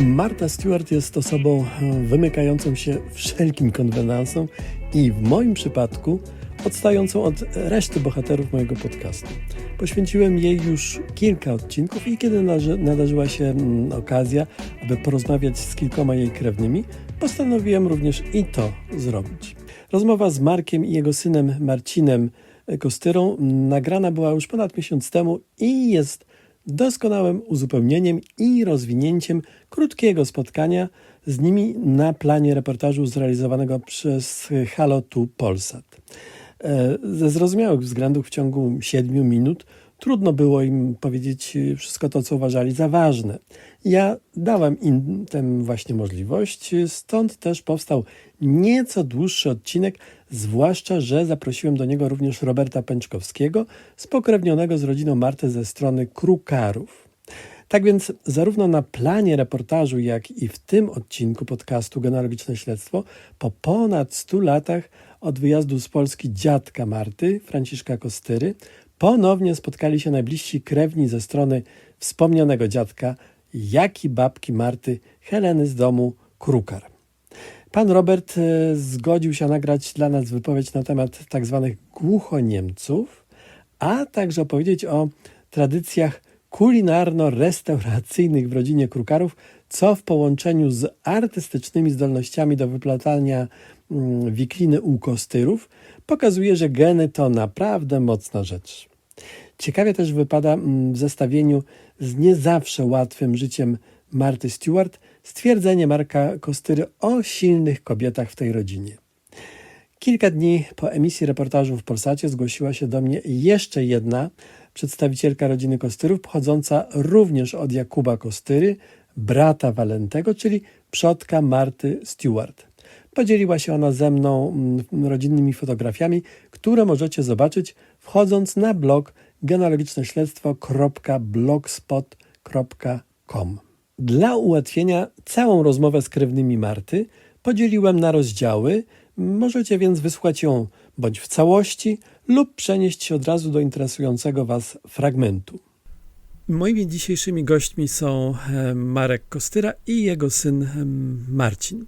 Martha Stewart jest osobą wymykającą się wszelkim konwenansom i w moim przypadku odstającą od reszty bohaterów mojego podcastu. Poświęciłem jej już kilka odcinków i kiedy nadarzyła się okazja, aby porozmawiać z kilkoma jej krewnymi, postanowiłem również i to zrobić. Rozmowa z Markiem i jego synem Marcinem Kostyrą nagrana była już ponad miesiąc temu i jest doskonałym uzupełnieniem i rozwinięciem krótkiego spotkania z nimi na planie reportażu zrealizowanego przez Halo Tu Polsat. Ze zrozumiałych względów w ciągu 7 minut trudno było im powiedzieć wszystko to, co uważali za ważne. Ja dałem im tę właśnie możliwość, stąd też powstał nieco dłuższy odcinek, zwłaszcza, że zaprosiłem do niego również Roberta Pęczkowskiego, spokrewnionego z rodziną Marty ze strony Krukarów. Tak więc zarówno na planie reportażu, jak i w tym odcinku podcastu Genealogiczne Śledztwo po ponad 100 latach od wyjazdu z Polski dziadka Marty, Franciszka Kostyry, ponownie spotkali się najbliżsi krewni ze strony wspomnianego dziadka, jak i babki Marty, Heleny z domu Krukar. Pan Robert zgodził się nagrać dla nas wypowiedź na temat tzw. głuchoniemców, a także opowiedzieć o tradycjach kulinarno-restauracyjnych w rodzinie Krukarów, co w połączeniu z artystycznymi zdolnościami do wyplatania wikliny u Kostyrów pokazuje, że geny to naprawdę mocna rzecz. Ciekawie też wypada w zestawieniu z nie zawsze łatwym życiem Marty Stewart stwierdzenie Marka Kostyry o silnych kobietach w tej rodzinie. Kilka dni po emisji reportażu w Polsacie zgłosiła się do mnie jeszcze jedna przedstawicielka rodziny Kostyrów, pochodząca również od Jakuba Kostyry, brata Walentego, czyli przodka Marty Stewart. Podzieliła się ona ze mną rodzinnymi fotografiami, które możecie zobaczyć wchodząc na blog genealogiczneśledztwo.blogspot.com. Dla ułatwienia całą rozmowę z krewnymi Marty podzieliłem na rozdziały, możecie więc wysłuchać ją bądź w całości lub przenieść się od razu do interesującego Was fragmentu. Moimi dzisiejszymi gośćmi są Marek Kostyra i jego syn Marcin.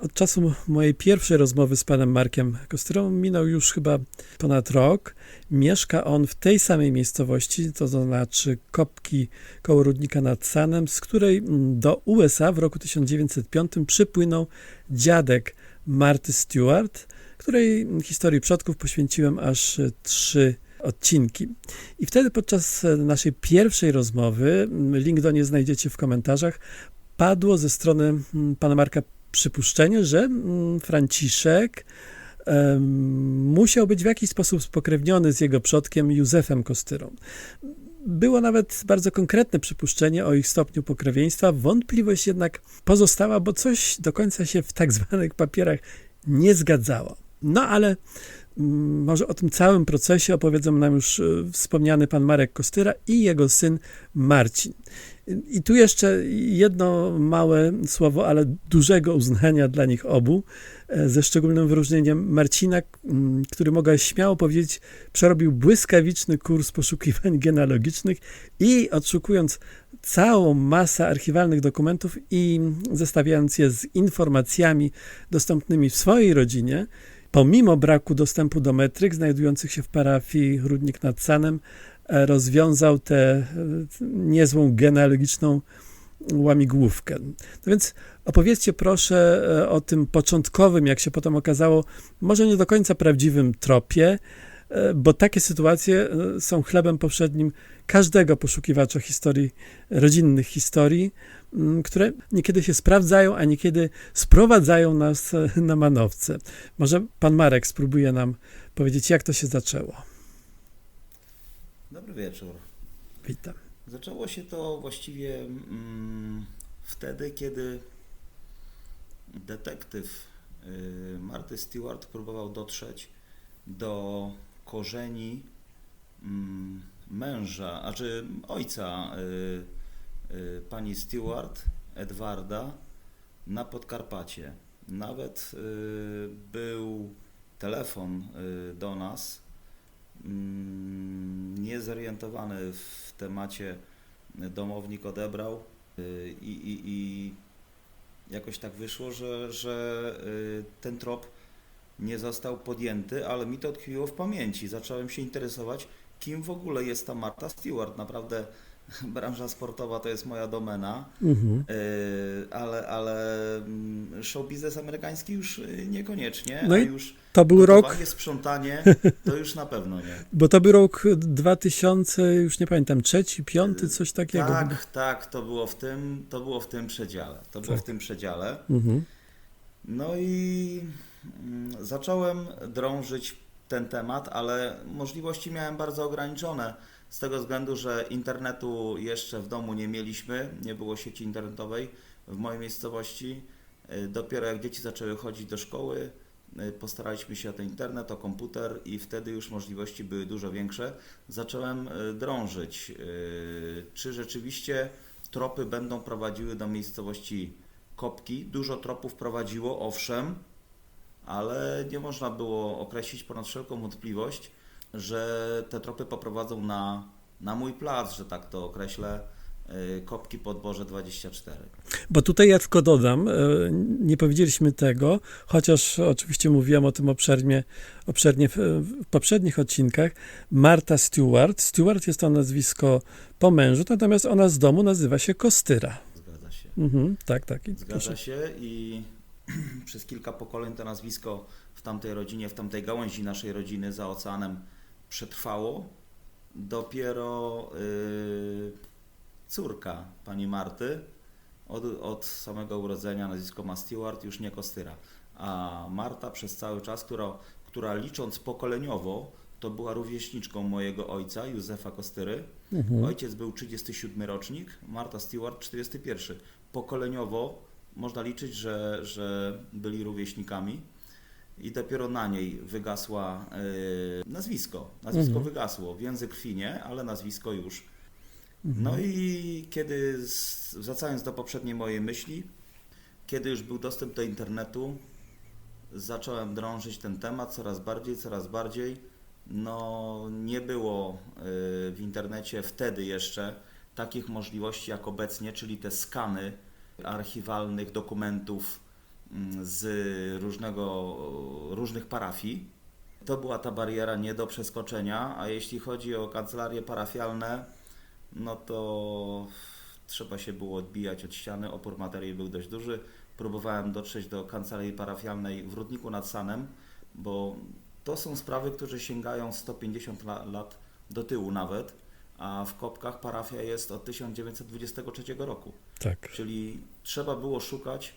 Od czasu mojej pierwszej rozmowy z panem Markiem Kostyrą minął już chyba ponad rok. Mieszka on w tej samej miejscowości, to znaczy Kopki koło Rudnika nad Sanem, z której do USA w roku 1905 przypłynął dziadek Marty Stewart, której historii przodków poświęciłem aż 3 odcinki. I wtedy podczas naszej pierwszej rozmowy, link do niej znajdziecie w komentarzach, padło ze strony pana Marka przypuszczenie, że Franciszek musiał być w jakiś sposób spokrewniony z jego przodkiem Józefem Kostyrą. Było nawet bardzo konkretne przypuszczenie o ich stopniu pokrewieństwa. Wątpliwość jednak pozostała, bo coś do końca się w tak zwanych papierach nie zgadzało. No ale może o tym całym procesie opowiedzą nam już wspomniany pan Marek Kostyra i jego syn Marcin. I tu jeszcze jedno małe słowo, ale dużego uznania dla nich obu, ze szczególnym wyróżnieniem Marcina, który mogę śmiało powiedzieć, przerobił błyskawiczny kurs poszukiwań genealogicznych i odszukując całą masę archiwalnych dokumentów i zestawiając je z informacjami dostępnymi w swojej rodzinie, pomimo braku dostępu do metryk znajdujących się w parafii Rudnik nad Sanem, rozwiązał tę niezłą genealogiczną łamigłówkę. No więc opowiedzcie proszę o tym początkowym, jak się potem okazało, może nie do końca prawdziwym tropie, bo takie sytuacje są chlebem powszednim każdego poszukiwacza historii, rodzinnych historii, które niekiedy się sprawdzają, a niekiedy sprowadzają nas na manowce. Może pan Marek spróbuje nam powiedzieć, jak to się zaczęło. Dobry wieczór. Witam. Zaczęło się to właściwie wtedy, kiedy detektyw Marty Stewart próbował dotrzeć do korzeni męża, ojca pani Stewart, Edwarda, na Podkarpacie. Nawet był telefon do nas, niezorientowany w temacie domownik odebrał I jakoś tak wyszło, że ten trop nie został podjęty, ale mi to tkwiło w pamięci. Zacząłem się interesować, kim w ogóle jest ta Martha Stewart. Naprawdę branża sportowa to jest moja domena, ale show biznes amerykański już niekoniecznie, No a i już to był rok, gotowanie, sprzątanie to już na pewno nie. bo to był rok 2000, już nie pamiętam, trzeci, piąty, coś takiego. Tak, to było w tym przedziale. To było w tym przedziale. Mhm. No i zacząłem drążyć ten temat, ale możliwości miałem bardzo ograniczone z tego względu, że internetu jeszcze w domu nie mieliśmy, nie było sieci internetowej w mojej miejscowości. Dopiero jak dzieci zaczęły chodzić do szkoły, postaraliśmy się o ten internet, o komputer i wtedy już możliwości były dużo większe. Zacząłem drążyć, czy rzeczywiście tropy będą prowadziły do miejscowości Kopki. Dużo tropów prowadziło, owszem, ale nie można było określić ponad wszelką wątpliwość, że te tropy poprowadzą na mój plac, że tak to określę, Kopki Podborze 24. Bo tutaj ja tylko dodam, nie powiedzieliśmy tego, chociaż oczywiście mówiłem o tym obszernie w poprzednich odcinkach. Martha Stewart. Stewart jest to nazwisko po mężu, natomiast ona z domu nazywa się Kostyra. Zgadza się. Tak. Zgadza się i przez kilka pokoleń to nazwisko w tamtej rodzinie, w tamtej gałęzi naszej rodziny za oceanem przetrwało. Dopiero córka pani Marty od samego urodzenia nazwisko ma Stewart, już nie Kostyra. A Marta przez cały czas, która licząc pokoleniowo, to była rówieśniczką mojego ojca, Józefa Kostyry. Ojciec był 37 rocznik, Martha Stewart 41. Pokoleniowo można liczyć, że byli rówieśnikami i dopiero na niej wygasła nazwisko. Nazwisko wygasło, więzy krwi nie, ale nazwisko już. No i kiedy, wracając do poprzedniej mojej myśli, kiedy już był dostęp do internetu, zacząłem drążyć ten temat coraz bardziej. No nie było w internecie wtedy jeszcze takich możliwości jak obecnie, czyli te skany archiwalnych dokumentów z różnych parafii. To była ta bariera nie do przeskoczenia, a jeśli chodzi o kancelarie parafialne, no to trzeba się było odbijać od ściany, opór materii był dość duży. Próbowałem dotrzeć do kancelarii parafialnej w Rudniku nad Sanem, bo to są sprawy, które sięgają 150 lat do tyłu nawet, a w Kopkach parafia jest od 1923 roku. Tak. Czyli trzeba było szukać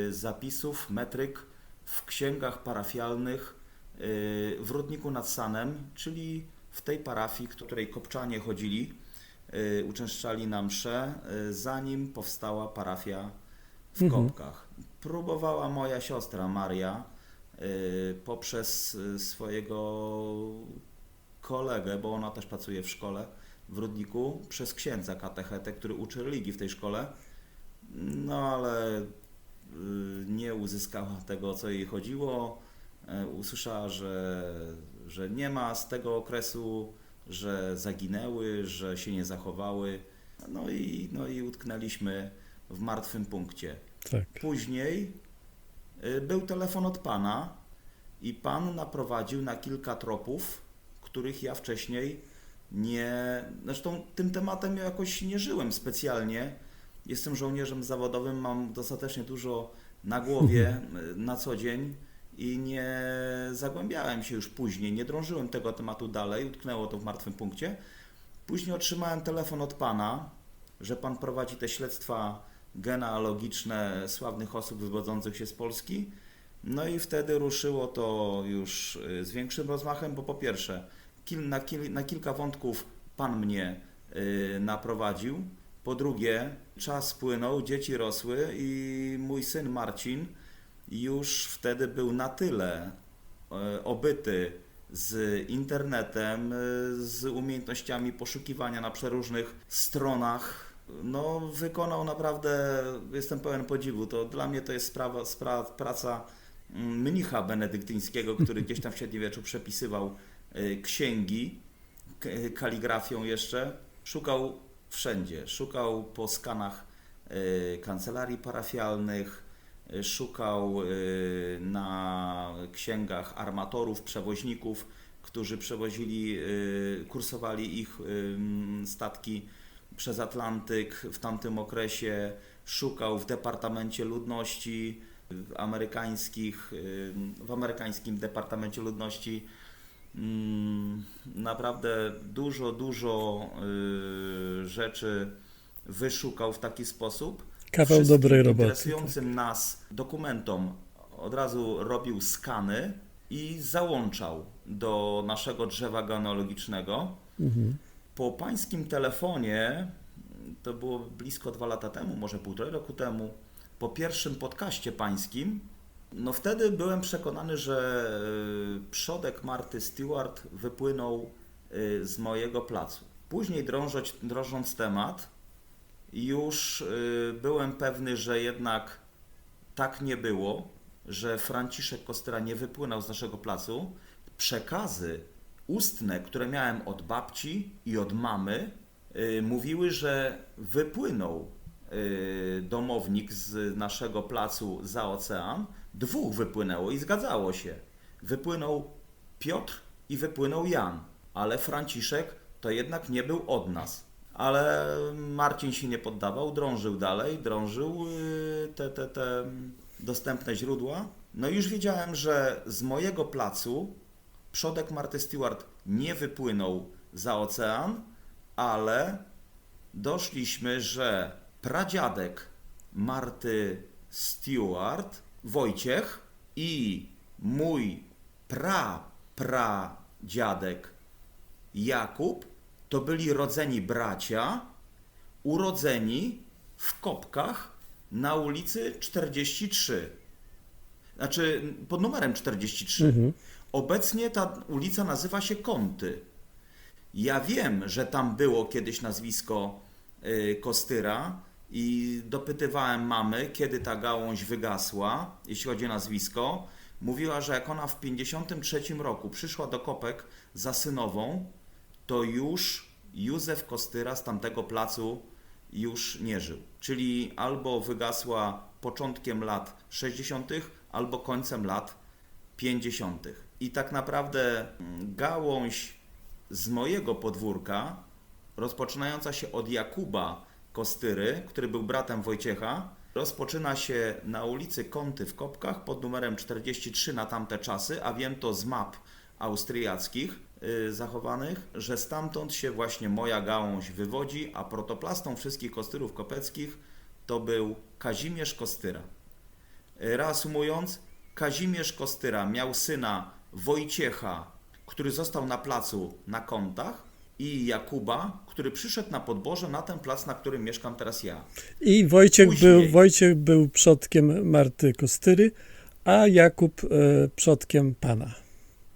zapisów, metryk w księgach parafialnych w Rudniku nad Sanem, czyli w tej parafii, w której kopczanie chodzili, uczęszczali na msze, zanim powstała parafia w Kopkach. Próbowała moja siostra Maria poprzez swojego kolegę, bo ona też pracuje w szkole w Rudniku, przez księdza katechetę, który uczy religii w tej szkole, no ale nie uzyskała tego, o co jej chodziło. Usłyszała, że nie ma z tego okresu, że zaginęły, że się nie zachowały, no i utknęliśmy w martwym punkcie. Tak. Później był telefon od pana i pan naprowadził na kilka tropów, których ja wcześniej zresztą tym tematem ja jakoś nie żyłem specjalnie. Jestem żołnierzem zawodowym, mam dostatecznie dużo na głowie na co dzień i nie zagłębiałem się już później, nie drążyłem tego tematu dalej, utknęło to w martwym punkcie. Później otrzymałem telefon od pana, że pan prowadzi te śledztwa genealogiczne sławnych osób wywodzących się z Polski. No i wtedy ruszyło to już z większym rozmachem, bo po pierwsze na kilka wątków pan mnie naprowadził. Po drugie, czas płynął, dzieci rosły i mój syn Marcin już wtedy był na tyle obyty z internetem, z umiejętnościami poszukiwania na przeróżnych stronach. No, wykonał naprawdę, jestem pełen podziwu. To dla mnie to jest praca mnicha benedyktyńskiego, który gdzieś tam w średniowieczu przepisywał księgi kaligrafią jeszcze. Szukał Wszędzie. Szukał po skanach kancelarii parafialnych, szukał na księgach armatorów, przewoźników, którzy przewozili, kursowali ich statki przez Atlantyk w tamtym okresie. Szukał w Departamencie Ludności w amerykańskim Departamencie Ludności. Naprawdę dużo rzeczy wyszukał w taki sposób. Kawał Wszystkim dobrej roboty. interesującym nas dokumentom od razu robił skany i załączał do naszego drzewa genealogicznego. Po pańskim telefonie, to było blisko 2 lata temu, może 1,5 roku temu, po pierwszym podcaście pańskim, no wtedy byłem przekonany, że przodek Marty Stewart wypłynął z mojego placu. Później drążąc temat, już byłem pewny, że jednak tak nie było, że Franciszek Kostyra nie wypłynął z naszego placu. Przekazy ustne, które miałem od babci i od mamy, mówiły, że wypłynął domownik z naszego placu za ocean. 2 wypłynęło i zgadzało się. Wypłynął Piotr i wypłynął Jan, ale Franciszek to jednak nie był od nas. Ale Marcin się nie poddawał, drążył dalej, drążył te dostępne źródła. No i już wiedziałem, że z mojego placu przodek Marty Stewart nie wypłynął za ocean, ale doszliśmy, że pradziadek Marty Stewart, Wojciech, i mój pradziadek Jakub to byli rodzeni bracia, urodzeni w Kopkach na ulicy 43. Znaczy pod numerem 43. Obecnie ta ulica nazywa się Kąty. Ja wiem, że tam było kiedyś nazwisko Kostyra i dopytywałem mamy, kiedy ta gałąź wygasła, jeśli chodzi o nazwisko. Mówiła, że jak ona w 1953 roku przyszła do Kopek za synową, to już Józef Kostyra z tamtego placu już nie żył. Czyli albo wygasła początkiem lat 60., albo końcem lat 50. I tak naprawdę gałąź z mojego podwórka, rozpoczynająca się od Jakuba Kostyry, który był bratem Wojciecha, rozpoczyna się na ulicy Kąty w Kopkach pod numerem 43 na tamte czasy, a wiem to z map austriackich zachowanych, że stamtąd się właśnie moja gałąź wywodzi, a protoplastą wszystkich Kostyrów kopeckich to był Kazimierz Kostyra. Reasumując, Kazimierz Kostyra miał syna Wojciecha, który został na placu na Kątach, i Jakuba, który przyszedł na podboże na ten plac, na którym mieszkam teraz ja. I Wojciech był przodkiem Marty Kostyry, a Jakub przodkiem pana.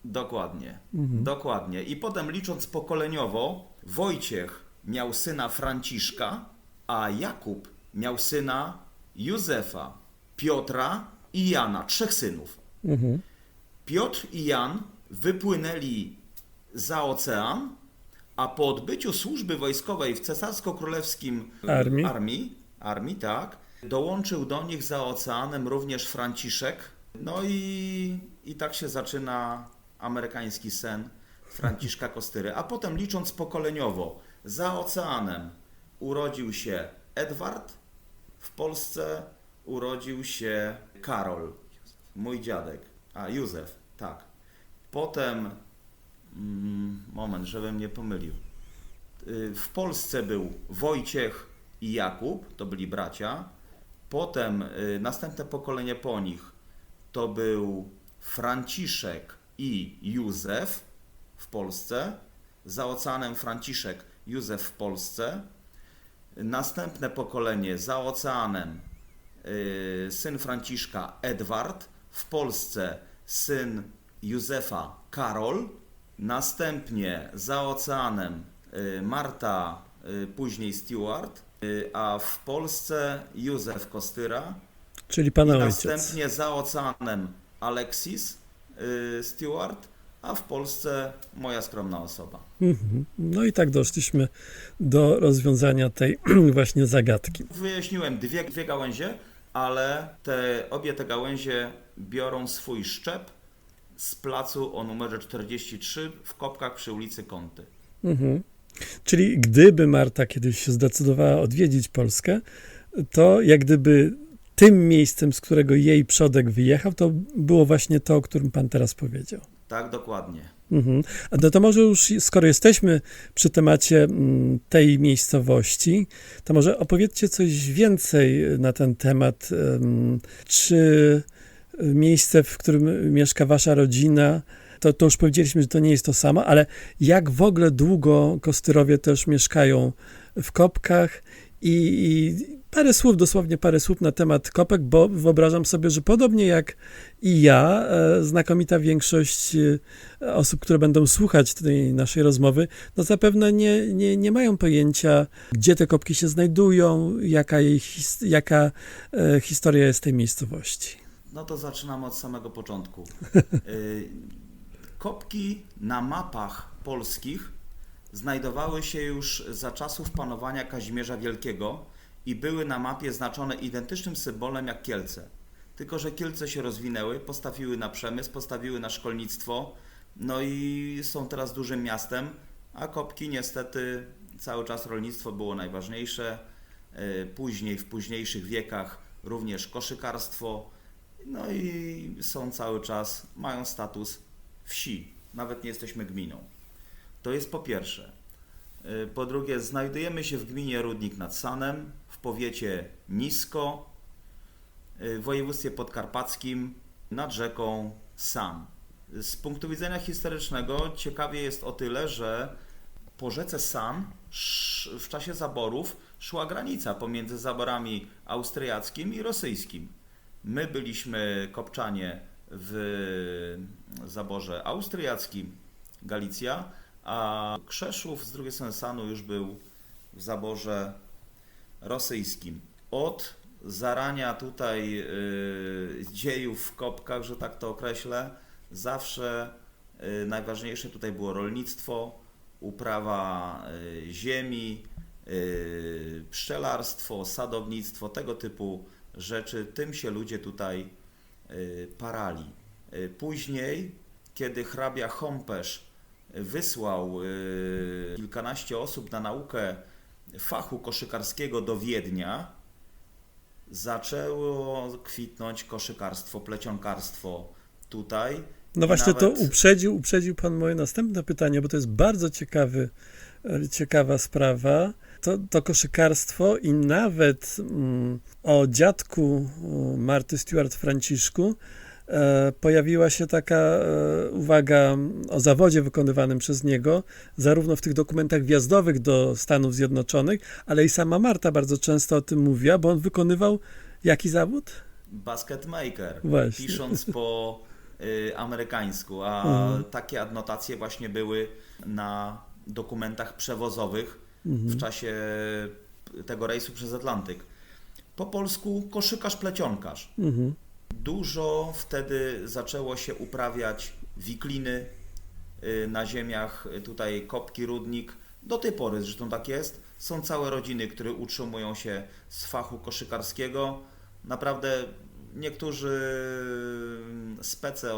Dokładnie, dokładnie. I potem licząc pokoleniowo, Wojciech miał syna Franciszka, a Jakub miał syna Józefa, Piotra i Jana, 3 synów. Piotr i Jan wypłynęli za ocean, a po odbyciu służby wojskowej w cesarsko-królewskim armii, tak, dołączył do nich za oceanem również Franciszek. No i tak się zaczyna amerykański sen Franciszka Kostyry. A potem licząc pokoleniowo, za oceanem urodził się Edward, w Polsce urodził się Karol, mój dziadek, Józef, tak. Potem, moment, żebym nie pomylił, w Polsce był Wojciech i Jakub, to byli bracia. Potem następne pokolenie po nich to był Franciszek i Józef w Polsce. Za oceanem Franciszek, Józef w Polsce. Następne pokolenie za oceanem syn Franciszka Edward, w Polsce syn Józefa Karol. Następnie za oceanem Marta, później Stewart, a w Polsce Józef Kostyra. Czyli pana I ojciec. następnie za oceanem Alexis Stewart, a w Polsce moja skromna osoba. No i tak doszliśmy do rozwiązania tej właśnie zagadki. Wyjaśniłem dwie gałęzie, ale obie te gałęzie biorą swój szczep z placu o numerze 43 w Kopkach przy ulicy Konty. Czyli gdyby Marta kiedyś się zdecydowała odwiedzić Polskę, to jak gdyby tym miejscem, z którego jej przodek wyjechał, to było właśnie to, o którym pan teraz powiedział. Tak, dokładnie. A no to może już, skoro jesteśmy przy temacie tej miejscowości, to może opowiedzcie coś więcej na ten temat. Czy miejsce, w którym mieszka wasza rodzina, to już powiedzieliśmy, że to nie jest to samo, ale jak w ogóle długo Kostyrowie też mieszkają w Kopkach i dosłownie parę słów na temat Kopek, bo wyobrażam sobie, że podobnie jak i ja, znakomita większość osób, które będą słuchać tej naszej rozmowy, no zapewne nie mają pojęcia, gdzie te Kopki się znajdują, jaka historia jest tej miejscowości. No to zaczynamy od samego początku. Kopki na mapach polskich znajdowały się już za czasów panowania Kazimierza Wielkiego i były na mapie znaczone identycznym symbolem jak Kielce. Tylko że Kielce się rozwinęły, postawiły na przemysł, postawiły na szkolnictwo, no i są teraz dużym miastem, a Kopki niestety cały czas rolnictwo było najważniejsze. Później, w późniejszych wiekach również koszykarstwo, no i są cały czas, mają status wsi, nawet nie jesteśmy gminą. To jest po pierwsze. Po drugie, znajdujemy się w gminie Rudnik nad Sanem, w powiecie Nisko, w województwie podkarpackim, nad rzeką San. Z punktu widzenia historycznego ciekawie jest o tyle, że po rzece San w czasie zaborów szła granica pomiędzy zaborami austriackim i rosyjskim. My byliśmy Kopczanie w zaborze austriackim, Galicja, a Krzeszów z drugiej strony Sanu już był w zaborze rosyjskim. Od zarania tutaj dziejów w Kopkach, że tak to określę, zawsze najważniejsze tutaj było rolnictwo, uprawa ziemi, pszczelarstwo, sadownictwo, tego typu rzeczy. Tym się ludzie tutaj parali. Później, kiedy hrabia Chompesz wysłał kilkanaście osób na naukę fachu koszykarskiego do Wiednia, zaczęło kwitnąć koszykarstwo, plecionkarstwo tutaj. No właśnie nawet... to uprzedził pan moje następne pytanie, bo to jest bardzo ciekawa sprawa. To koszykarstwo i nawet o dziadku Marty Stewart-Franciszku pojawiła się taka uwaga o zawodzie wykonywanym przez niego, zarówno w tych dokumentach wjazdowych do Stanów Zjednoczonych, ale i sama Marta bardzo często o tym mówiła, bo on wykonywał jaki zawód? Basket maker, Właśnie. pisząc po amerykańsku, a takie adnotacje właśnie były na dokumentach przewozowych w czasie tego rejsu przez Atlantyk. Po polsku koszykarz-plecionkarz. Dużo wtedy zaczęło się uprawiać wikliny na ziemiach tutaj Kopki, Rudnik. Do tej pory zresztą tak jest. Są całe rodziny, które utrzymują się z fachu koszykarskiego. Naprawdę niektórzy spece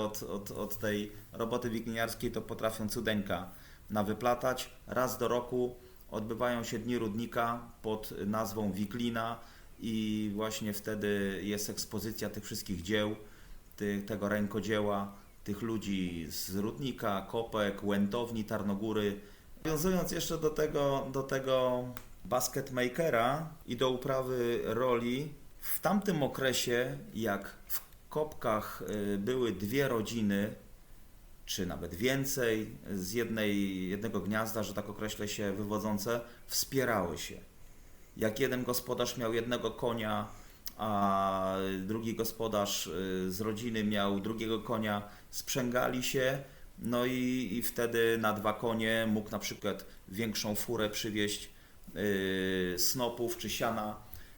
od tej roboty wikliniarskiej to potrafią cudeńka nawyplatać. Raz do roku odbywają się Dni Rudnika pod nazwą Wiklina i właśnie wtedy jest ekspozycja tych wszystkich dzieł, tego rękodzieła, tych ludzi z Rudnika, Kopek, Łętowni, Tarnogóry. Nawiązując jeszcze do tego basketmakera i do uprawy roli, w tamtym okresie, jak w Kopkach były dwie rodziny, czy nawet więcej, z jednego gniazda, że tak określę się, wywodzące, wspierały się. Jak jeden gospodarz miał jednego konia, a drugi gospodarz z rodziny miał drugiego konia, sprzęgali się, no i wtedy na dwa konie mógł na przykład większą furę przywieźć snopów czy siana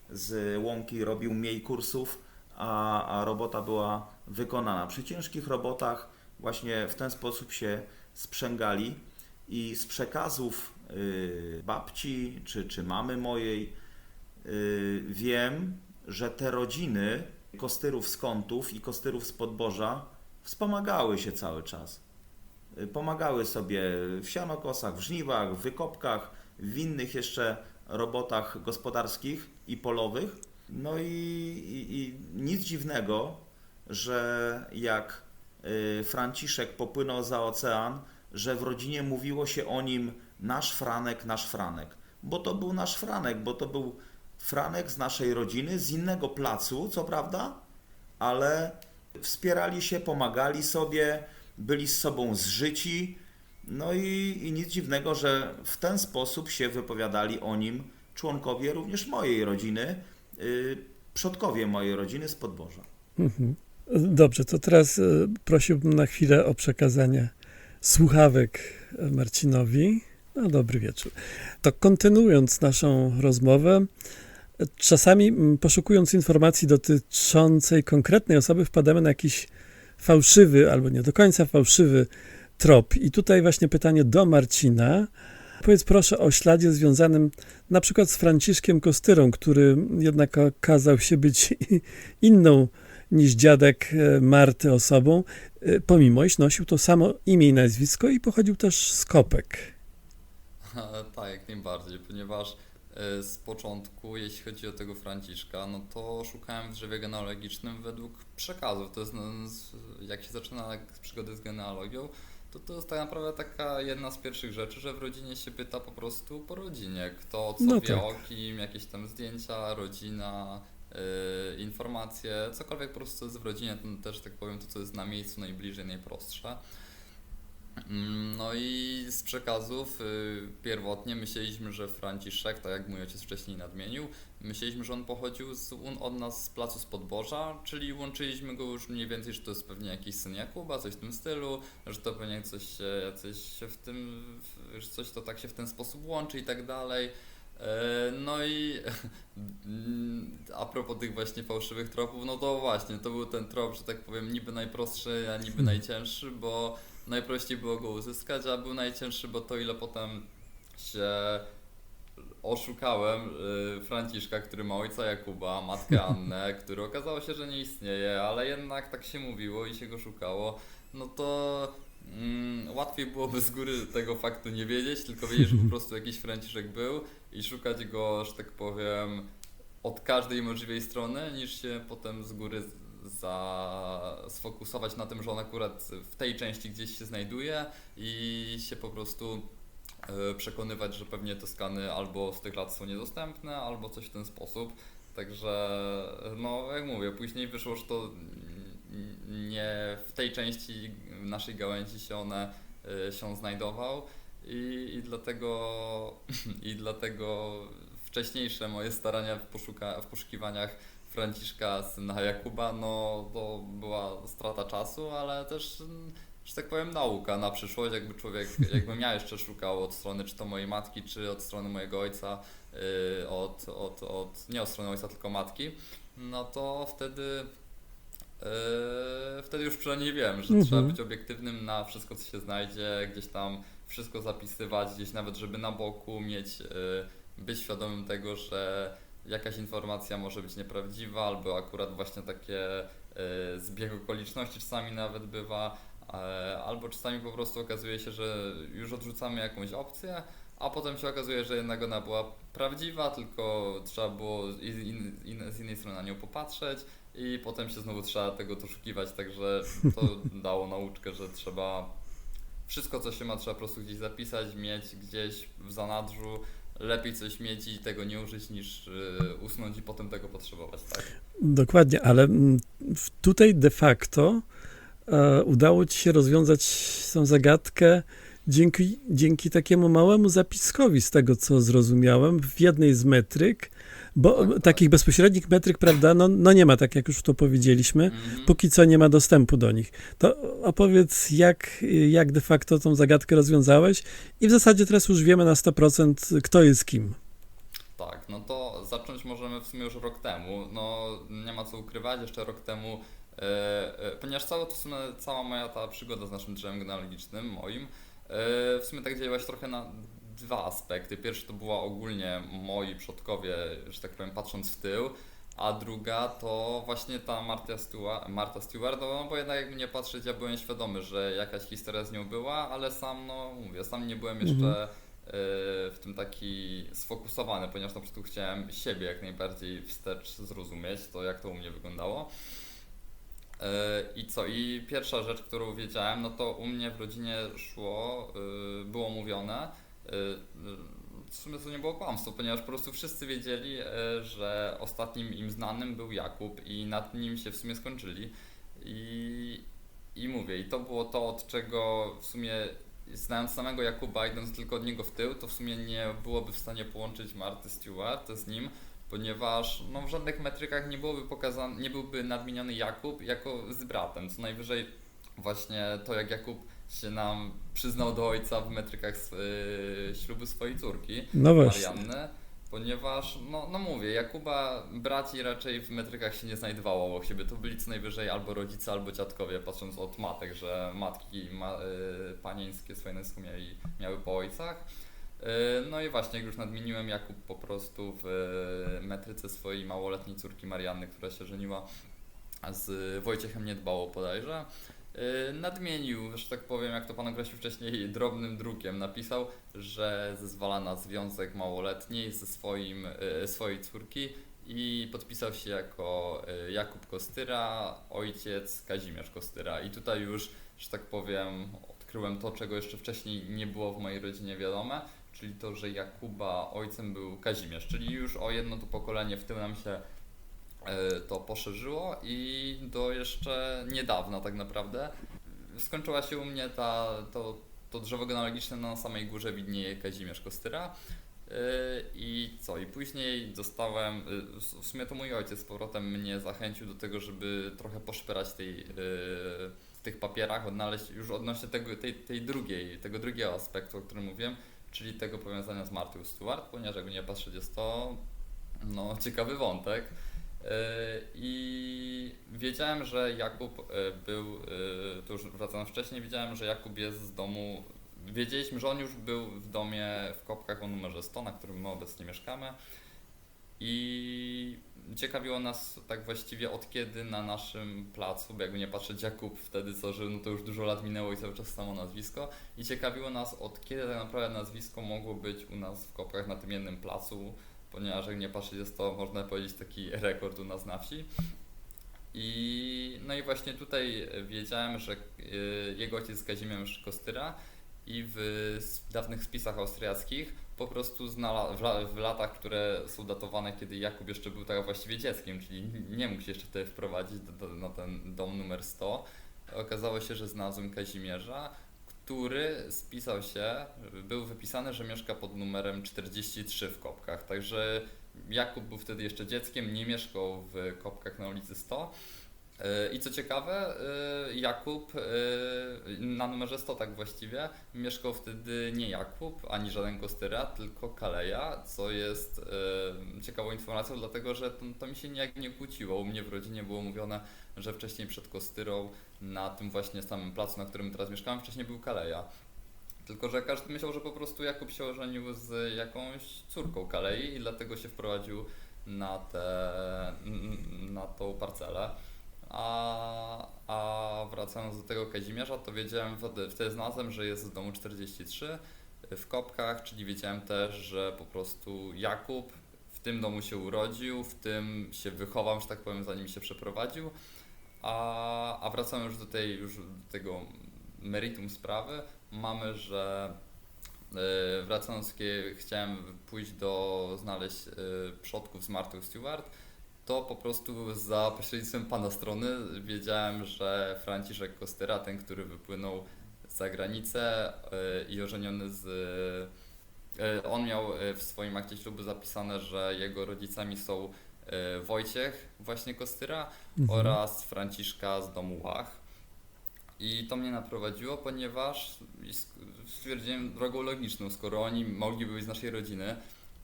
z łąki, robił mniej kursów, a robota była wykonana. Przy ciężkich robotach właśnie w ten sposób się sprzęgali i z przekazów babci czy mamy mojej wiem, że te rodziny Kostyrów z Kątów i Kostyrów z Podborza wspomagały się cały czas. Pomagały sobie w sianokosach, w żniwach, w wykopkach, w innych jeszcze robotach gospodarskich i polowych. No i nic dziwnego, że jak Franciszek popłynął za ocean, że w rodzinie mówiło się o nim nasz Franek, bo to był nasz Franek, bo to był Franek z naszej rodziny, z innego placu, co prawda, ale wspierali się, pomagali sobie, byli z sobą zżyci, no i nic dziwnego, że w ten sposób się wypowiadali o nim członkowie również mojej rodziny, przodkowie mojej rodziny z Podborza. Dobrze, to teraz prosiłbym na chwilę o przekazanie słuchawek Marcinowi. No, dobry wieczór. To kontynuując naszą rozmowę, czasami poszukując informacji dotyczącej konkretnej osoby, wpadamy na jakiś fałszywy albo nie do końca fałszywy trop. I tutaj właśnie pytanie do Marcina. Powiedz proszę o śladzie związanym na przykład z Franciszkiem Kostyrą, który jednak okazał się być inną niż dziadek Marty osobą, pomimo iż nosił to samo imię i nazwisko i pochodził też z Kopek. Tak, jak najbardziej, ponieważ z początku, jeśli chodzi o tego Franciszka, no to szukałem w drzewie genealogicznym według przekazów. To jest, jak się zaczyna przygody z genealogią, to jest tak naprawdę taka jedna z pierwszych rzeczy, że w rodzinie się pyta po prostu po rodzinie. Kto co No wie tak. o kim, jakieś tam zdjęcia, rodzina, informacje, cokolwiek po prostu jest w rodzinie, to też tak powiem, to co jest na miejscu najbliżej, najprostsze. No i z przekazów pierwotnie myśleliśmy, że Franciszek, tak jak mój ojciec wcześniej nadmienił, myśleliśmy, że on pochodził od nas z placu z Podborza, czyli łączyliśmy go już mniej więcej, że to jest pewnie jakiś syn Jakuba, coś w tym stylu, że to pewnie jacyś się w tym, że coś to tak się w ten sposób łączy i tak dalej. No i a propos tych właśnie fałszywych tropów, no to właśnie, to był ten trop, że tak powiem, niby najprostszy, a niby najcięższy, bo najprościej było go uzyskać, a był najcięższy, bo to ile potem się oszukałem Franciszka, który ma ojca Jakuba, matkę Annę, który okazało się, że nie istnieje, ale jednak tak się mówiło i się go szukało, no to łatwiej byłoby z góry tego faktu nie wiedzieć, tylko wiedzieć, że po prostu jakiś Franciszek był i szukać go, że tak powiem, od każdej możliwej strony, niż się potem z góry sfokusować na tym, że on akurat w tej części gdzieś się znajduje i się po prostu przekonywać, że pewnie te skany albo z tych lat są niedostępne, albo coś w ten sposób. Także, no jak mówię, później wyszło, że to nie w tej części naszej gałęzi się on znajdował i dlatego wcześniejsze moje starania w poszukiwaniach Franciszka, syna Jakuba, no to była strata czasu, ale też, że tak powiem, nauka na przyszłość, jakbym ja jeszcze szukał od strony czy to mojej matki, czy od strony mojego ojca, nie od strony ojca, tylko matki, no to wtedy już przynajmniej wiem, że trzeba być obiektywnym na wszystko, co się znajdzie, gdzieś tam wszystko zapisywać, gdzieś nawet, żeby na boku być świadomym tego, że jakaś informacja może być nieprawdziwa, albo akurat właśnie takie zbieg okoliczności czasami nawet bywa, albo czasami po prostu okazuje się, że już odrzucamy jakąś opcję, a potem się okazuje, że jednak ona była prawdziwa, tylko trzeba było z innej strony na nią popatrzeć i potem się znowu trzeba tego doszukiwać, także to dało nauczkę, że trzeba wszystko, co się ma, trzeba po prostu gdzieś zapisać, mieć gdzieś w zanadrzu. Lepiej coś mieć i tego nie użyć, niż usnąć i potem tego potrzebować, tak? Dokładnie, ale tutaj de facto udało ci się rozwiązać tą zagadkę dzięki takiemu małemu zapiskowi, z tego co zrozumiałem, w jednej z metryk, bo takich bezpośrednich metryk, prawda, no nie ma, tak jak już to powiedzieliśmy, póki co nie ma dostępu do nich. To opowiedz, jak de facto tą zagadkę rozwiązałeś i w zasadzie teraz już wiemy na 100%, kto jest kim. Tak, no to zacząć możemy w sumie już rok temu. No nie ma co ukrywać, jeszcze rok temu Ponieważ cała moja ta przygoda z naszym drzewem genealogicznym, moim, w sumie tak dzieliła się trochę na dwa aspekty. Pierwszy to była ogólnie moi przodkowie, że tak powiem, patrząc w tył, a druga to właśnie ta Martha Stewart, no bo jednak jakby nie patrzeć, ja byłem świadomy, że jakaś historia z nią była, ale sam, no mówię, sam nie byłem jeszcze w tym taki sfokusowany, ponieważ na przykład chciałem siebie jak najbardziej wstecz zrozumieć, to jak to u mnie wyglądało. I co? I pierwsza rzecz, którą wiedziałem, no to u mnie w rodzinie było mówione, w sumie to nie było kłamstwo, ponieważ po prostu wszyscy wiedzieli, że ostatnim im znanym był Jakub i nad nim się w sumie skończyli. I, i mówię, i to było to, od czego w sumie znając samego Jakuba, idąc tylko od niego w tył, to w sumie nie byłoby w stanie połączyć Marty Stewart z nim, ponieważ no, w żadnych metrykach nie byłoby pokazane, nie byłby nadmieniony Jakub jako z bratem. Co najwyżej właśnie to, jak Jakub się nam przyznał do ojca w metrykach ślubu swojej córki, No właśnie. Marianny, ponieważ, no mówię, Jakuba braci raczej w metrykach się nie znajdowało obok siebie. To byli co najwyżej albo rodzice, albo dziadkowie, patrząc od matek, że matki panieńskie swoje nazwisko miały po ojcach. No i właśnie, jak już nadmieniłem, Jakub po prostu w metryce swojej małoletniej córki Marianny, która się żeniła z Wojciechem Niedbało bodajże, nadmienił, że tak powiem, jak to pan określił wcześniej, drobnym drukiem napisał, że zezwala na związek małoletniej ze swojej córki i podpisał się jako Jakub Kostyra, ojciec Kazimierz Kostyra. I tutaj już, że tak powiem, odkryłem to, czego jeszcze wcześniej nie było w mojej rodzinie wiadome, czyli to, że Jakuba ojcem był Kazimierz, czyli już o jedno to pokolenie w tym nam się to poszerzyło i do jeszcze niedawna tak naprawdę skończyła się u mnie to drzewo genealogiczne, na samej górze widnieje Kazimierz Kostyra. I co? I później dostałem, w sumie to mój ojciec z powrotem mnie zachęcił do tego, żeby trochę poszperać w tych papierach, odnaleźć już odnośnie tego drugiego aspektu, o którym mówiłem, czyli tego powiązania z Martą Stewart, ponieważ jakby nie patrzeć, jest to no, ciekawy wątek. I wiedziałem, że Jakub to już wracając wcześniej, wiedziałem, że Jakub jest z domu, wiedzieliśmy, że on już był w domie w Kopkach o numerze 100, na którym my obecnie mieszkamy. I ciekawiło nas tak właściwie od kiedy na naszym placu, bo jakby nie patrzeć, Jakub wtedy co żył, no to już dużo lat minęło i cały czas samo nazwisko. I ciekawiło nas od kiedy tak naprawdę nazwisko mogło być u nas w Kopkach na tym jednym placu, ponieważ jak nie patrzeć, jest to, można powiedzieć, taki rekord u nas na wsi. No i właśnie tutaj wiedziałem, że jego ojciec Kazimierz Kostyra i w dawnych spisach austriackich po prostu w latach, które są datowane, kiedy Jakub jeszcze był tak właściwie dzieckiem, czyli nie mógł się jeszcze wtedy wprowadzić na ten dom numer 100, okazało się, że znalazłem Kazimierza, który spisał się, był wypisany, że mieszka pod numerem 43 w Kopkach, także Jakub był wtedy jeszcze dzieckiem, nie mieszkał w Kopkach na ulicy 100. I co ciekawe, Jakub na numerze 100 tak właściwie mieszkał wtedy nie Jakub, ani żaden Kostyra, tylko Kaleja, co jest ciekawą informacją, dlatego że to mi się nijak nie kłóciło. U mnie w rodzinie było mówione, że wcześniej przed Kostyrą na tym właśnie samym placu, na którym teraz mieszkałem, wcześniej był Kaleja. Tylko że każdy myślał, że po prostu Jakub się ożenił z jakąś córką Kalei i dlatego się wprowadził na tą parcelę. A wracając do tego Kazimierza, to wiedziałem, wtedy znalazłem, że jest z domu 43 w Kopkach, czyli wiedziałem też, że po prostu Jakub w tym domu się urodził, w tym się wychował, że tak powiem, zanim się przeprowadził. A wracając już do tego meritum sprawy, mamy, że wracając, kiedy chciałem pójść znaleźć przodków z Martą Stewart, to po prostu za pośrednictwem pana strony wiedziałem, że Franciszek Kostyra, ten, który wypłynął za granicę i ożeniony on miał w swoim akcie ślubu zapisane, że jego rodzicami są Wojciech właśnie Kostyra oraz Franciszka z domu Łach. I to mnie naprowadziło, ponieważ stwierdziłem drogą logiczną, skoro oni mogliby być z naszej rodziny,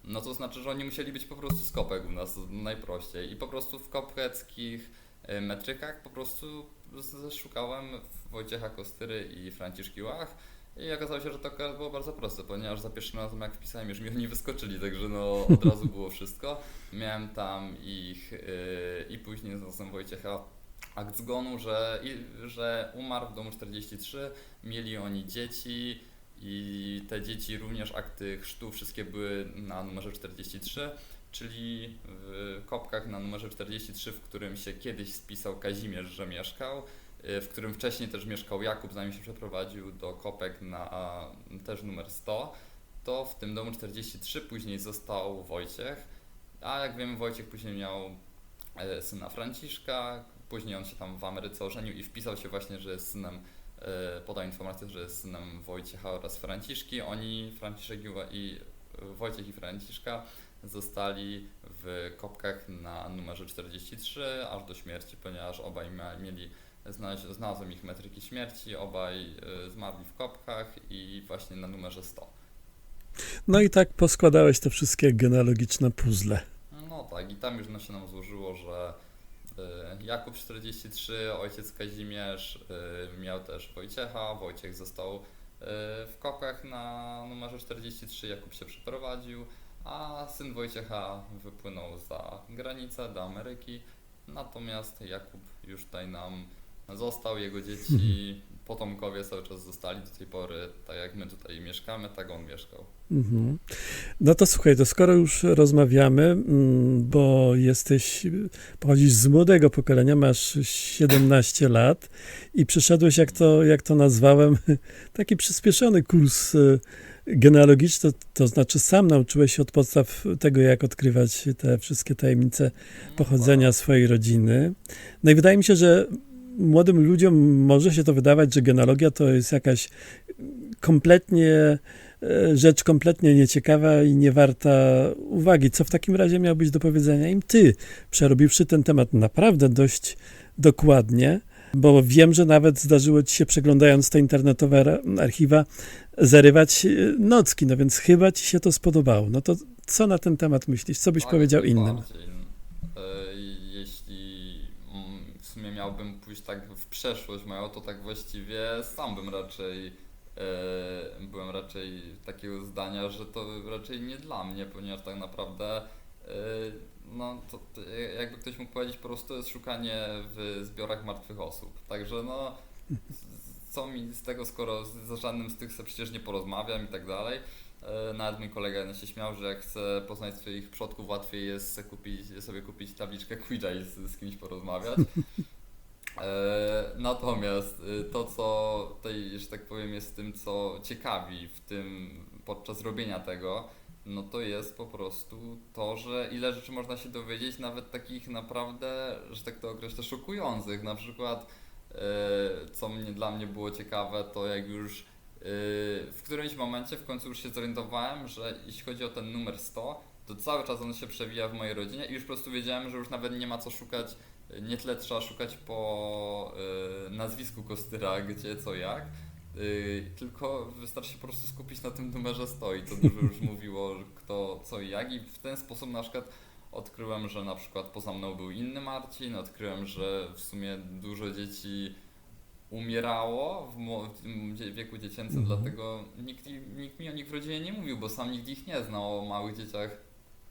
no to znaczy, że oni musieli być po prostu z Kopek u nas, najprościej. I po prostu w kopkeckich metrykach po prostu szukałem Wojciecha Kostyry i Franciszki Łach i okazało się, że to akurat było bardzo proste, ponieważ za pierwszym razem jak wpisałem, już mi oni wyskoczyli, także no od razu było wszystko. Miałem tam ich i później znalazłem Wojciecha akt zgonu, że umarł w domu 43, mieli oni dzieci i te dzieci również akty chrztu wszystkie były na numerze 43, czyli w Kopkach na numerze 43, w którym się kiedyś spisał Kazimierz, że mieszkał, w którym wcześniej też mieszkał Jakub, zanim się przeprowadził do Kopek na też numer 100, to w tym domu 43 później został Wojciech, a jak wiemy Wojciech później miał syna Franciszka, później on się tam w Ameryce ożenił i wpisał się właśnie, że jest synem, podał informację, że jest synem Wojciecha oraz Franciszki. Oni, Franciszek i Wojciech i Franciszka zostali w Kopkach na numerze 43 aż do śmierci, ponieważ obaj mieli, znalazłem ich metryki śmierci, obaj zmarli w Kopkach i właśnie na numerze 100. No i tak poskładałeś te wszystkie genealogiczne puzzle. No tak, i tam już się nam złożyło, że Jakub 43, ojciec Kazimierz miał też Wojciecha, Wojciech został w Kopkach na numerze 43, Jakub się przeprowadził, a syn Wojciecha wypłynął za granicę do Ameryki, natomiast Jakub już tutaj nam został, jego dzieci, potomkowie cały czas zostali do tej pory, tak jak my tutaj mieszkamy, tak on mieszkał. Mhm. No to słuchaj, to skoro już rozmawiamy, bo pochodzisz z młodego pokolenia, masz 17 lat i przeszedłeś, jak to nazwałem, taki przyspieszony kurs genealogiczny, to znaczy sam nauczyłeś się od podstaw tego, jak odkrywać te wszystkie tajemnice pochodzenia swojej rodziny. No i wydaje mi się, że młodym ludziom może się to wydawać, że genealogia to jest jakaś rzecz kompletnie nieciekawa i niewarta uwagi. Co w takim razie miałbyś do powiedzenia im ty, przerobiwszy ten temat naprawdę dość dokładnie, bo wiem, że nawet zdarzyło ci się, przeglądając te internetowe archiwa, zarywać nocki, no więc chyba ci się to spodobało. No to co na ten temat myślisz? Co byś Tak, powiedział jak innym? najbardziej. Jeśli w sumie miałbym pójść tak w przeszłość moją, to tak właściwie sam byłem raczej takiego zdania, że to raczej nie dla mnie, ponieważ tak naprawdę no to jakby ktoś mógł powiedzieć, po prostu jest szukanie w zbiorach martwych osób. Także no co mi z tego, skoro z żadnym z tych sobie przecież nie porozmawiam i tak dalej. Nawet mój kolega się śmiał, że jak chce poznać swoich przodków, łatwiej jest sobie kupić tabliczkę Ouija i z kimś porozmawiać. Natomiast to, co tutaj, że tak powiem, jest tym, co ciekawi podczas robienia tego, no to jest po prostu to, że ile rzeczy można się dowiedzieć, nawet takich naprawdę, że tak to określę, szokujących. Na przykład, co dla mnie było ciekawe, to jak już w którymś momencie w końcu już się zorientowałem, że jeśli chodzi o ten numer 100, to cały czas on się przewija w mojej rodzinie i już po prostu wiedziałem, że już nawet nie ma co szukać, nie tyle trzeba szukać po nazwisku Kostyra, gdzie, co, jak, tylko wystarczy się po prostu skupić na tym numerze 100 i to dużo już mówiło, kto, co i jak, i w ten sposób na przykład odkryłem, że na przykład poza mną był inny Marcin, odkryłem, że w sumie dużo dzieci umierało w tym wieku dziecięcym, dlatego nikt mi o nich w rodzinie nie mówił, bo sam nikt ich nie znał o małych dzieciach.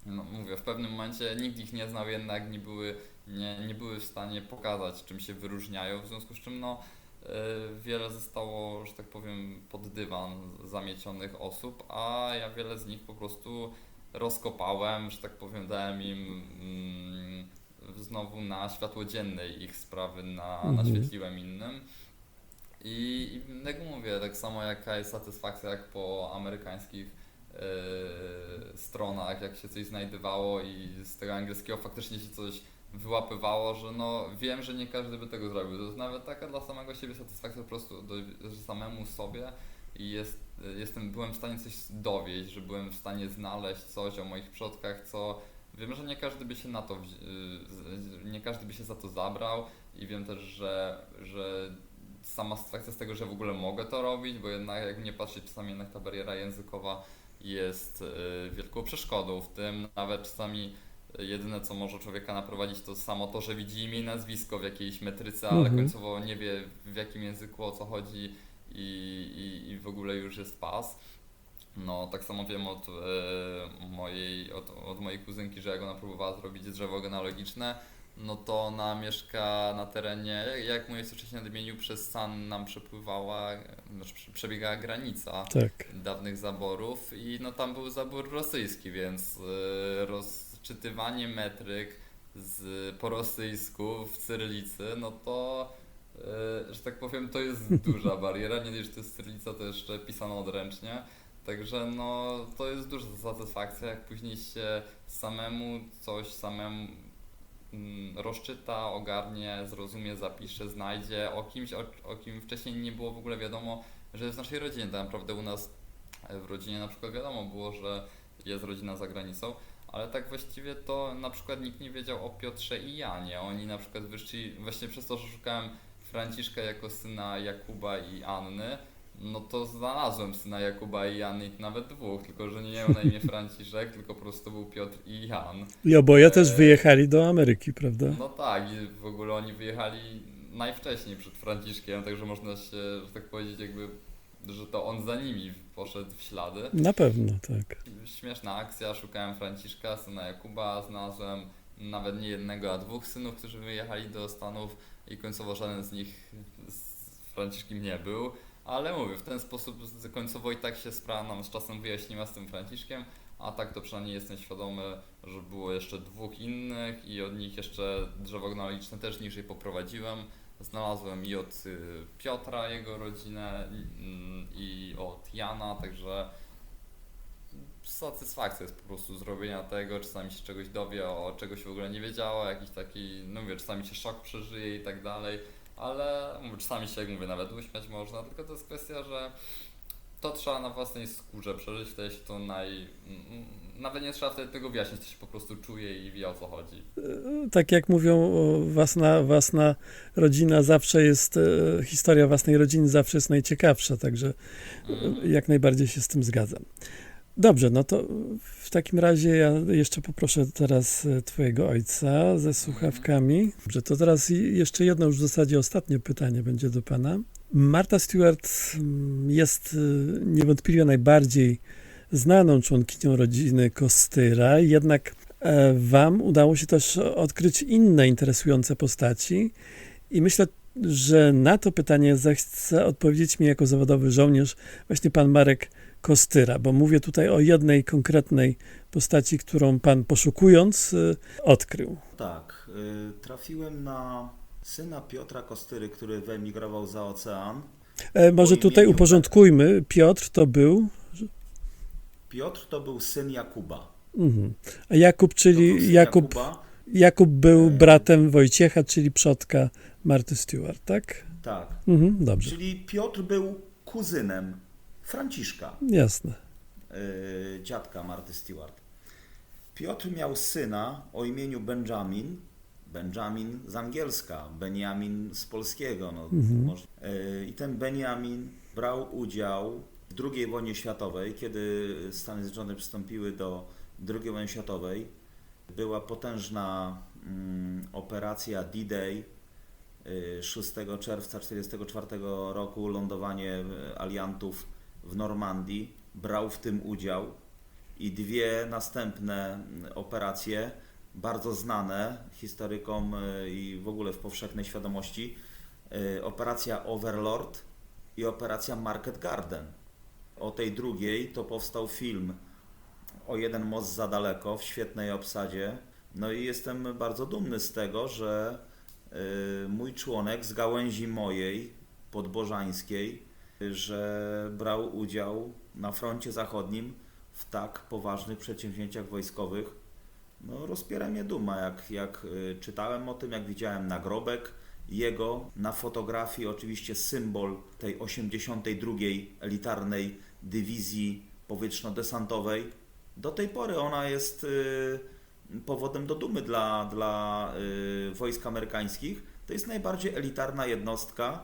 No, mówię, w pewnym momencie nikt ich nie znał, jednak nie były w stanie pokazać, czym się wyróżniają, w związku z czym no, wiele zostało, że tak powiem, pod dywan zamiecionych osób, a ja wiele z nich po prostu rozkopałem, że tak powiem, dałem im znowu na światło dzienne ich sprawy, naświetliłem innym. I jak mówię, tak samo jaka jest satysfakcja, jak po amerykańskich stronach, jak się coś znajdywało i z tego angielskiego faktycznie się coś wyłapywało, że no wiem, że nie każdy by tego zrobił. To jest nawet taka dla samego siebie satysfakcja po prostu, że samemu sobie i byłem w stanie coś dowieść, że byłem w stanie znaleźć coś o moich przodkach, co wiem, że nie każdy by się nie każdy by się za to zabrał i wiem też, że sama satysfakcja z tego, że w ogóle mogę to robić, bo jednak jak nie patrzeć, czasami jednak ta bariera językowa jest wielką przeszkodą w tym, nawet czasami jedyne co może człowieka naprowadzić to samo to, że widzi imię i nazwisko w jakiejś metryce, ale końcowo nie wie w jakim języku o co chodzi i w ogóle już jest pas. No, tak samo wiem od mojej kuzynki, że jak ona próbowała zrobić drzewo genealogiczne, no to ona mieszka na terenie, jak mój ojciec wcześniej nadmienił, przez San nam przebiegała granica Tak. dawnych zaborów i no tam był zabór rosyjski, więc rozczytywanie metryk po rosyjsku w cyrylicy, no to że tak powiem, to jest duża bariera, nie dość, że to jest cyrylica, to jeszcze pisano odręcznie. Także no to jest duża satysfakcja, jak później się samemu rozczyta, ogarnie, zrozumie, zapisze, znajdzie o kimś, o kim wcześniej nie było w ogóle wiadomo, że jest w naszej rodzinie. Tak naprawdę u nas w rodzinie na przykład wiadomo było, że jest rodzina za granicą, ale tak właściwie to na przykład nikt nie wiedział o Piotrze i Janie. Oni na przykład wyszli właśnie przez to, że szukałem Franciszka jako syna Jakuba i Anny, no to znalazłem syna Jakuba i Jany, i nawet dwóch, tylko że nie miał na imię Franciszek, tylko po prostu był Piotr i Jan. I oboje też wyjechali do Ameryki, prawda? No tak, i w ogóle oni wyjechali najwcześniej przed Franciszkiem, także można się, że tak powiedzieć, jakby, że to on za nimi poszedł w ślady. Na pewno, tak. Śmieszna akcja, szukałem Franciszka, syna Jakuba, znalazłem nawet nie jednego, a dwóch synów, którzy wyjechali do Stanów i końcowo żaden z nich z Franciszkiem nie był. Ale mówię, w ten sposób końcowo i tak się sprawa nam z czasem wyjaśniła z tym Franciszkiem, a tak to przynajmniej jestem świadomy, że było jeszcze dwóch innych i od nich jeszcze drzewo genealogiczne też niżej poprowadziłem. Znalazłem i od Piotra jego rodzinę i od Jana, także satysfakcja jest po prostu zrobienia tego, czasami się czegoś dowie, o czegoś w ogóle nie wiedziało, jakiś taki, no mówię, czasami się szok przeżyje i tak dalej. Ale czasami się, jak mówię, nawet uśmiać można, tylko to jest kwestia, że to trzeba na własnej skórze przeżyć, wtedy się to nawet nie trzeba wtedy tego wyjaśnić, to się po prostu czuje i wie o co chodzi. Tak jak mówią, własna rodzina zawsze jest, historia własnej rodziny zawsze jest najciekawsza, także jak najbardziej się z tym zgadzam. Dobrze, no to w takim razie ja jeszcze poproszę teraz twojego ojca ze słuchawkami. Dobrze, to teraz jeszcze jedno już w zasadzie ostatnie pytanie będzie do pana. Martha Stewart jest niewątpliwie najbardziej znaną członkinią rodziny Kostyra, jednak wam udało się też odkryć inne interesujące postaci i myślę, że na to pytanie zechce odpowiedzieć mi jako zawodowy żołnierz właśnie pan Marek Kostyra, bo mówię tutaj o jednej konkretnej postaci, którą pan poszukując odkrył. Tak, trafiłem na syna Piotra Kostyry, który wyemigrował za ocean. Może tutaj uporządkujmy. Piotr to był syn Jakuba. A Jakub, czyli Jakub był bratem Wojciecha, czyli przodka Marty Stewart, tak? Tak. Dobrze. Czyli Piotr był kuzynem Franciszka. Jasne. Dziadka Marty Stewart. Piotr miał syna o imieniu Benjamin. Benjamin z angielska, Benjamin z polskiego. No, I ten Benjamin brał udział w II wojnie światowej, kiedy Stany Zjednoczone przystąpiły do II wojny światowej. Była potężna operacja D-Day 6 czerwca 1944 roku, lądowanie aliantów w Normandii. Brał w tym udział i dwie następne operacje, bardzo znane historykom i w ogóle w powszechnej świadomości, operacja Overlord i operacja Market Garden. O tej drugiej to powstał film O jeden most za daleko w świetnej obsadzie. No i jestem bardzo dumny z tego, że mój członek z gałęzi mojej podbożańskiej, że brał udział na froncie zachodnim w tak poważnych przedsięwzięciach wojskowych. No, rozpiera mnie duma, jak czytałem o tym, jak widziałem nagrobek jego na fotografii, oczywiście symbol tej 82. elitarnej dywizji powietrzno-desantowej. Do tej pory ona jest powodem do dumy dla wojsk amerykańskich. To jest najbardziej elitarna jednostka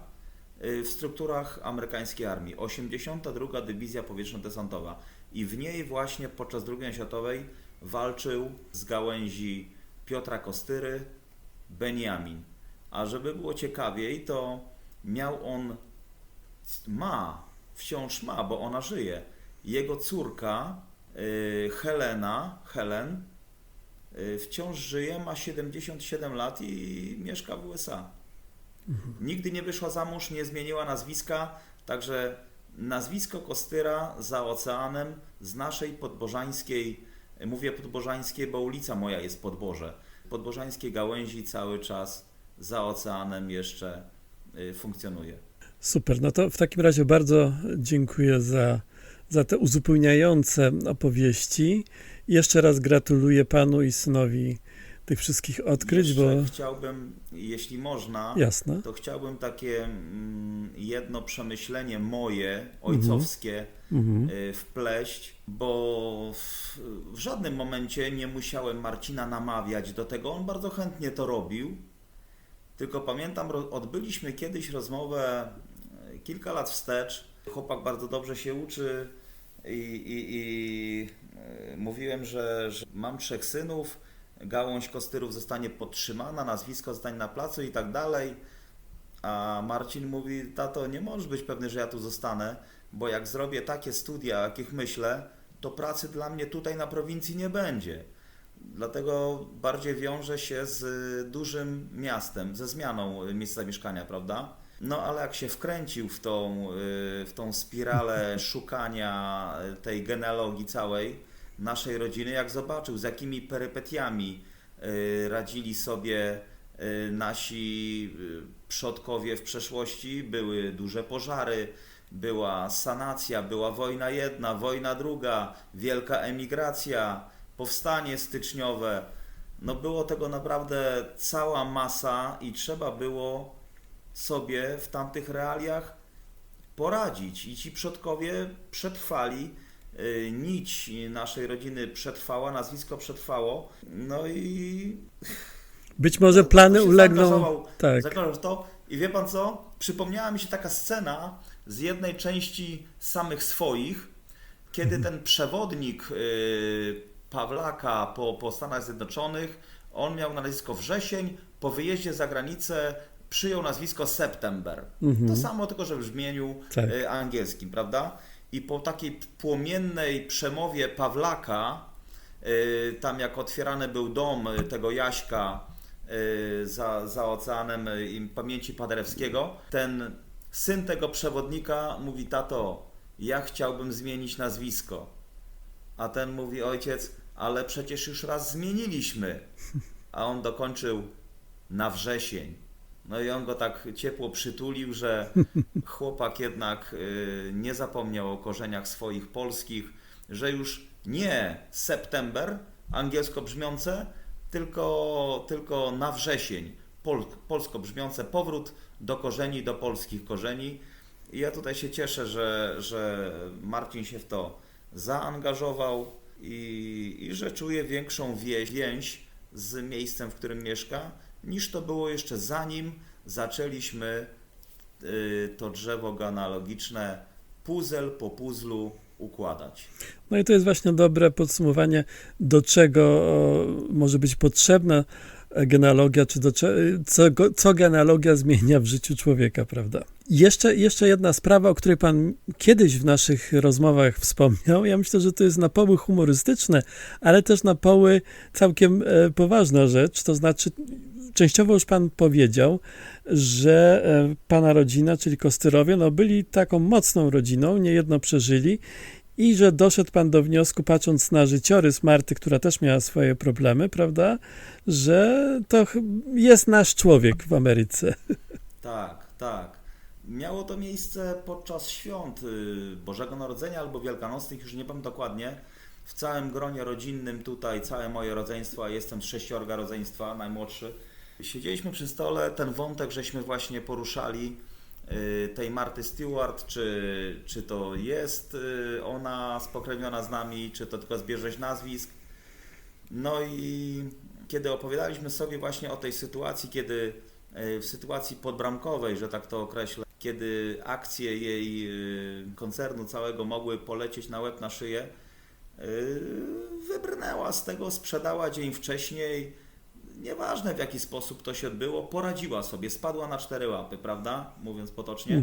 w strukturach amerykańskiej armii. 82. Dywizja Powietrzno-Desantowa. I w niej właśnie podczas II wojny światowej walczył z gałęzi Piotra Kostyry Beniamin. A żeby było ciekawiej, to wciąż ma, bo ona żyje. Jego córka Helen, wciąż żyje, ma 77 lat i mieszka w USA. Nigdy nie wyszła za mąż, nie zmieniła nazwiska, także nazwisko Kostyra za oceanem z naszej podbożańskiej, mówię podbożańskiej, bo ulica moja jest Podboże, podbożańskiej gałęzi cały czas za oceanem jeszcze funkcjonuje. Super, no to w takim razie bardzo dziękuję za te uzupełniające opowieści. Jeszcze raz gratuluję panu i synowi tych wszystkich odkryć, Jeszcze bo chciałbym, jeśli można, jasne. to chciałbym takie jedno przemyślenie moje, ojcowskie, wpleść, bo w żadnym momencie nie musiałem Marcina namawiać do tego, on bardzo chętnie to robił, tylko pamiętam, odbyliśmy kiedyś rozmowę kilka lat wstecz, chłopak bardzo dobrze się uczy i mówiłem, że mam 3 synów, gałąź Kostyrów zostanie podtrzymana, nazwisko zostanie na placu i tak dalej. A Marcin mówi: tato, nie możesz być pewny, że ja tu zostanę, bo jak zrobię takie studia, o jakich myślę, to pracy dla mnie tutaj na prowincji nie będzie. Dlatego bardziej wiąże się z dużym miastem, ze zmianą miejsca zamieszkania, prawda? No ale jak się wkręcił w tą spiralę szukania tej genealogii całej naszej rodziny, jak zobaczył, z jakimi perypetiami radzili sobie nasi przodkowie w przeszłości, były duże pożary, była sanacja, była wojna jedna, wojna druga, wielka emigracja, powstanie styczniowe. No było tego naprawdę cała masa i trzeba było sobie w tamtych realiach poradzić. I ci przodkowie przetrwali, nić naszej rodziny przetrwała, nazwisko przetrwało, no i Być może plany się ulegną. zaangażował Tak. w to. I wie pan co? Przypomniała mi się taka scena z jednej części Samych Swoich, kiedy ten przewodnik Pawlaka po Stanach Zjednoczonych, on miał nazwisko Wrzesień, po wyjeździe za granicę przyjął nazwisko September. To samo, tylko że w brzmieniu Tak. angielskim, prawda? I po takiej płomiennej przemowie Pawlaka, tam jak otwierany był dom tego Jaśka za oceanem pamięci Paderewskiego, ten syn tego przewodnika mówi: tato, ja chciałbym zmienić nazwisko. A ten mówi: ojciec, ale przecież już raz zmieniliśmy. A on dokończył: na wrzesień. No i on go tak ciepło przytulił, że chłopak jednak nie zapomniał o korzeniach swoich polskich, że już nie September, angielsko brzmiące, tylko na wrzesień, polsko brzmiące, powrót do korzeni, do polskich korzeni. I ja tutaj się cieszę, że Marcin się w to zaangażował i że czuje większą więź z miejscem, w którym mieszka, niż to było jeszcze zanim zaczęliśmy to drzewo genealogiczne puzzle po puzzlu układać. No i to jest właśnie dobre podsumowanie, do czego może być potrzebna genealogia, czy co genealogia zmienia w życiu człowieka, prawda? Jeszcze jedna sprawa, o której pan kiedyś w naszych rozmowach wspomniał. Ja myślę, że to jest na poły humorystyczne, ale też na poły całkiem poważna rzecz. To znaczy, częściowo już pan powiedział, że pana rodzina, czyli Kostyrowie, no byli taką mocną rodziną, niejedno przeżyli i że doszedł pan do wniosku, patrząc na życiorys Marty, która też miała swoje problemy, prawda, że to jest nasz człowiek w Ameryce. Tak, tak. Miało to miejsce podczas świąt Bożego Narodzenia albo Wielkanocnych, już nie pamiętam dokładnie. W całym gronie rodzinnym tutaj, całe moje rodzeństwo, a jestem z 6 rodzeństwa, najmłodszy. Siedzieliśmy przy stole, ten wątek żeśmy właśnie poruszali, tej Marty Stewart, czy to jest ona spokrewniona z nami, czy to tylko zbieżność nazwisk. No i kiedy opowiadaliśmy sobie właśnie o tej sytuacji, kiedy w sytuacji podbramkowej, że tak to określę, kiedy akcje jej koncernu całego mogły polecieć na łeb, na szyję, wybrnęła z tego, sprzedała dzień wcześniej. Nieważne w jaki sposób to się odbyło, poradziła sobie, spadła na 4 łapy, prawda? Mówiąc potocznie.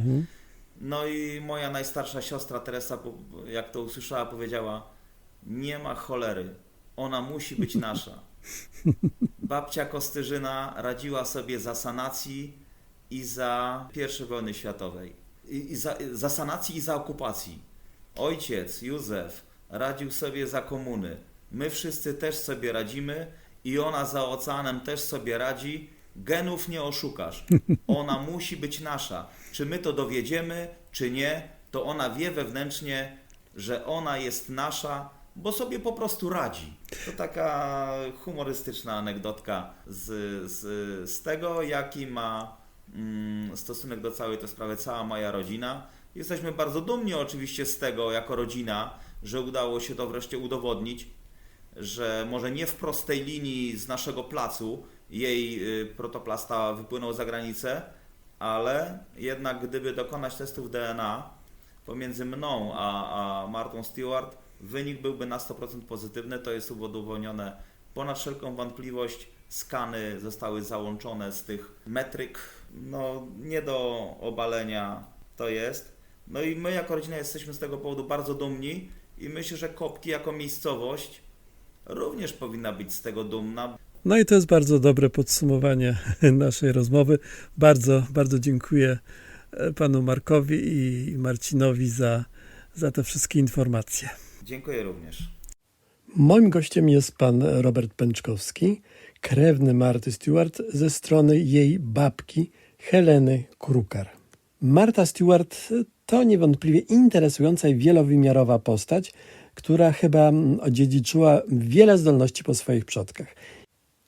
No i moja najstarsza siostra Teresa, jak to usłyszała, powiedziała: nie ma cholery, ona musi być nasza. Babcia Kostyrzyna radziła sobie za sanacji i za I wojny światowej. I za sanacji i za okupacji. Ojciec Józef radził sobie za komuny. My wszyscy też sobie radzimy i ona za oceanem też sobie radzi. Genów nie oszukasz. Ona musi być nasza. Czy my to dowiedziemy, czy nie, to ona wie wewnętrznie, że ona jest nasza, bo sobie po prostu radzi. To taka humorystyczna anegdotka z tego, jaki ma stosunek do całej tej sprawy cała moja rodzina. Jesteśmy bardzo dumni oczywiście z tego jako rodzina, że udało się to wreszcie udowodnić, że może nie w prostej linii z naszego placu jej protoplasta wypłynął za granicę, ale jednak gdyby dokonać testów DNA pomiędzy mną a Martą Stewart, wynik byłby na 100% pozytywny. To jest udowodnione ponad wszelką wątpliwość. Skany zostały załączone z tych metryk. No nie do obalenia to jest. No i my jako rodzina jesteśmy z tego powodu bardzo dumni i myślę, że Kopki jako miejscowość również powinna być z tego dumna. No i to jest bardzo dobre podsumowanie naszej rozmowy. Bardzo, bardzo dziękuję panu Markowi i Marcinowi za te wszystkie informacje. Dziękuję również. Moim gościem jest pan Robert Pęczkowski, krewny Marty Stewart ze strony jej babki Heleny Krukar. Marta Stewart to niewątpliwie interesująca i wielowymiarowa postać, która chyba odziedziczyła wiele zdolności po swoich przodkach.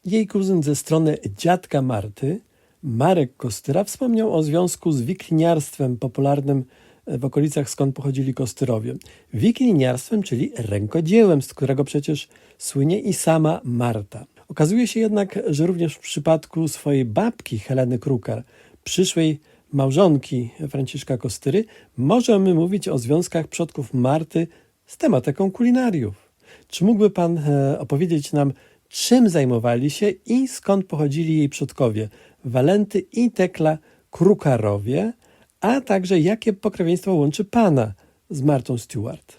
Jej kuzyn ze strony dziadka Marty, Marek Kostyra, wspomniał o związku z wikliniarstwem popularnym w okolicach, skąd pochodzili Kostyrowie. Wikliniarstwem, czyli rękodziełem, z którego przecież słynie i sama Marta. Okazuje się jednak, że również w przypadku swojej babki Heleny Krukar, przyszłej małżonki Franciszka Kostyry, możemy mówić o związkach przodków Marty z tematyką kulinariów. Czy mógłby pan opowiedzieć nam, czym zajmowali się i skąd pochodzili jej przodkowie, Walenty i Tekla Krukarowie, a także jakie pokrewieństwo łączy pana z Martą Stewart?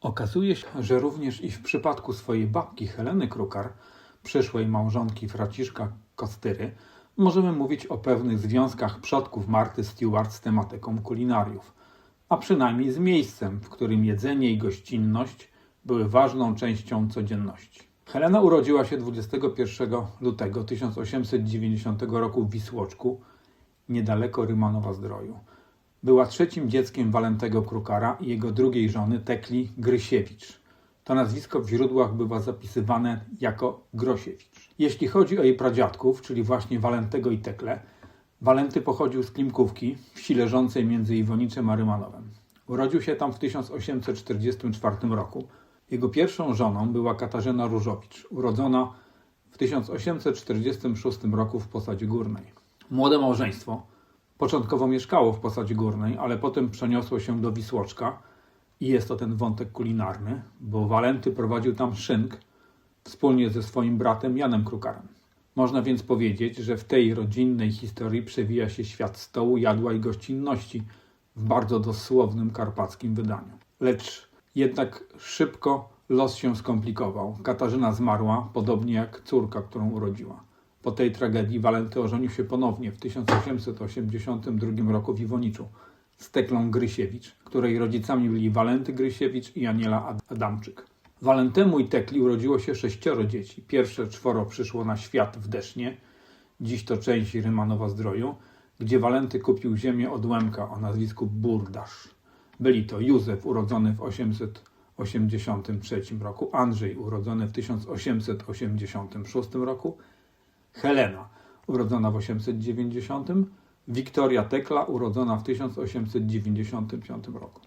Okazuje się, że również i w przypadku swojej babki Heleny Krukar, przyszłej małżonki Franciszka Kostyry, możemy mówić o pewnych związkach przodków Marty Stewart z tematyką kulinariów, a przynajmniej z miejscem, w którym jedzenie i gościnność były ważną częścią codzienności. Helena urodziła się 21 lutego 1890 roku w Wisłoczku, niedaleko Rymanowa-Zdroju. Była trzecim dzieckiem Walentego Krukara i jego drugiej żony Tekli Grysiewicz. To nazwisko w źródłach bywa zapisywane jako Grosiewicz. Jeśli chodzi o jej pradziadków, czyli właśnie Walentego i Teklę, Walenty pochodził z Klimkówki, wsi leżącej między Iwoniczem a Rymanowem. Urodził się tam w 1844 roku. Jego pierwszą żoną była Katarzyna Różowicz, urodzona w 1846 roku w Posadzie Górnej. Młode małżeństwo początkowo mieszkało w Posadzie Górnej, ale potem przeniosło się do Wisłoczka i jest to ten wątek kulinarny, bo Walenty prowadził tam szynk wspólnie ze swoim bratem Janem Krukarem. Można więc powiedzieć, że w tej rodzinnej historii przewija się świat stołu, jadła i gościnności w bardzo dosłownym karpackim wydaniu. Lecz jednak szybko los się skomplikował. Katarzyna zmarła, podobnie jak córka, którą urodziła. Po tej tragedii Walenty ożenił się ponownie w 1882 roku w Iwoniczu z Teklą Grysiewicz, której rodzicami byli Walenty Grysiewicz i Aniela Adamczyk. Walentemu i Tekli urodziło się 6 dzieci. Pierwsze 4 przyszło na świat w Desznie, dziś to część Rymanowa-Zdroju, gdzie Walenty kupił ziemię od Łemka o nazwisku Burdasz. Byli to Józef, urodzony w 883 roku, Andrzej, urodzony w 1886 roku, Helena, urodzona w 890, Wiktoria Tekla, urodzona w 1895 roku.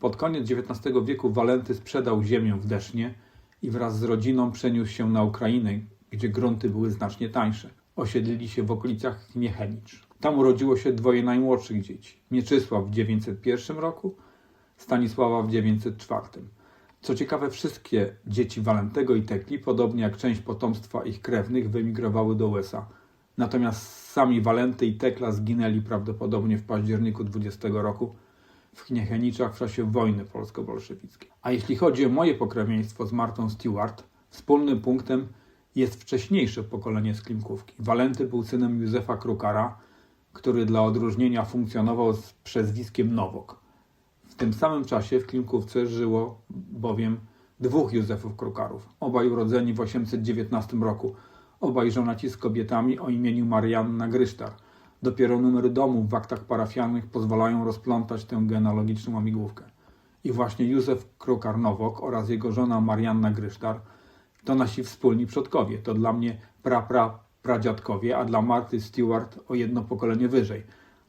Pod koniec XIX wieku Walenty sprzedał ziemię w Desznie i wraz z rodziną przeniósł się na Ukrainę, gdzie grunty były znacznie tańsze. Osiedlili się w okolicach Niechenicz. Tam urodziło się 2 najmłodszych dzieci. Mieczysław w 901 roku, Stanisława w 904. Co ciekawe, wszystkie dzieci Walentego i Tekli, podobnie jak część potomstwa ich krewnych, wyemigrowały do USA. Natomiast sami Walenty i Tekla zginęli prawdopodobnie w październiku 20 roku w Chniecheniczach w czasie wojny polsko-bolszewickiej. A jeśli chodzi o moje pokrewieństwo z Martą Stewart, wspólnym punktem jest wcześniejsze pokolenie z Klimkówki. Walenty był synem Józefa Krukara, który dla odróżnienia funkcjonował z przezwiskiem Nowok. W tym samym czasie w Klimkówce żyło bowiem dwóch Józefów Krukarów, obaj urodzeni w 819 roku, obaj żonaci z kobietami o imieniu Marianna Grysztar. Dopiero numery domów w aktach parafialnych pozwalają rozplątać tę genealogiczną łamigłówkę. I właśnie Józef Krukar-Nowok oraz jego żona Marianna Grysztar to nasi wspólni przodkowie. To dla mnie pradziadkowie, a dla Marty Stewart o jedno pokolenie wyżej.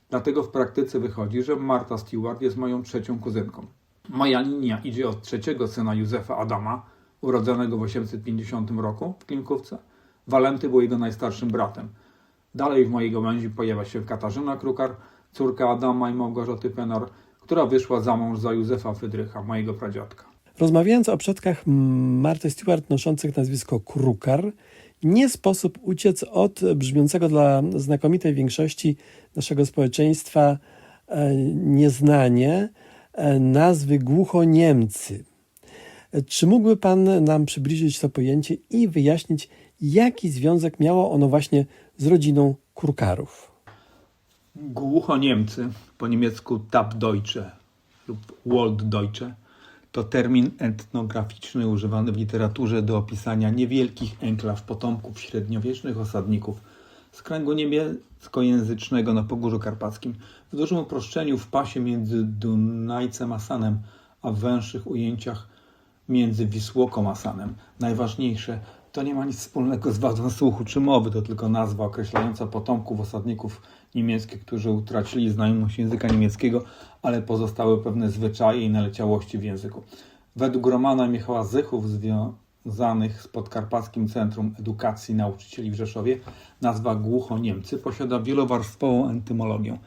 Dlatego w praktyce wychodzi, że Marta Stewart jest moją trzecią kuzynką. Moja linia idzie od trzeciego syna Józefa Adama, urodzonego w 850 roku w Klimkówce. Walenty był jego najstarszym bratem. Dalej w mojej gałęzi pojawia się Katarzyna Krukar, córka Adama i Małgorzaty Penor, która wyszła za mąż za Józefa Fydrycha, mojego pradziadka. Rozmawiając o przodkach Marty Stewart noszących nazwisko Krukar, nie sposób uciec od brzmiącego dla znakomitej większości naszego społeczeństwa nieznanie nazwy Głuchoniemcy. Czy mógłby Pan nam przybliżyć to pojęcie i wyjaśnić, jaki związek miało ono właśnie z rodziną Krukarów? Głuchoniemcy, po niemiecku Taubdeutsche lub Walddeutsche, to termin etnograficzny używany w literaturze do opisania niewielkich enklaw potomków średniowiecznych osadników z kręgu niemieckojęzycznego na Pogórzu Karpackim, w dużym uproszczeniu w pasie między Dunajcem a Sanem, a w węższych ujęciach między Wisłoką a Sanem. Najważniejsze, to nie ma nic wspólnego z wadą słuchu czy mowy, to tylko nazwa określająca potomków osadników niemieckich, którzy utracili znajomość języka niemieckiego, ale pozostały pewne zwyczaje i naleciałości w języku. Według Romana Michała Zychów, związanych z Podkarpackim Centrum Edukacji Nauczycieli w Rzeszowie, nazwa Głuchoniemcy posiada wielowarstwową etymologię.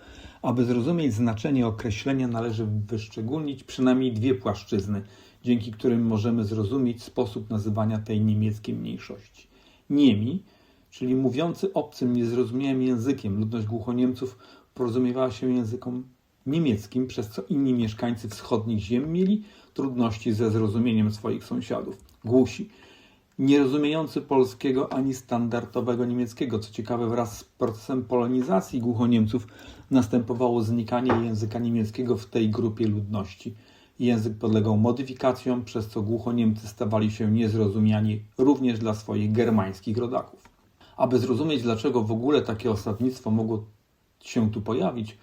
Aby zrozumieć znaczenie określenia, należy wyszczególnić przynajmniej dwie płaszczyzny, dzięki którym możemy zrozumieć sposób nazywania tej niemieckiej mniejszości. Niemi, czyli mówiący obcym, niezrozumiałym językiem, ludność Głuchoniemców porozumiewała się językom niemieckim, przez co inni mieszkańcy wschodnich ziem mieli trudności ze zrozumieniem swoich sąsiadów. Głusi, nie rozumiejący polskiego ani standardowego niemieckiego. Co ciekawe, wraz z procesem polonizacji Głuchoniemców następowało znikanie języka niemieckiego w tej grupie ludności. Język podlegał modyfikacjom, przez co Głuchoniemcy stawali się niezrozumiani również dla swoich germańskich rodaków. Aby zrozumieć, dlaczego w ogóle takie osadnictwo mogło się tu pojawić,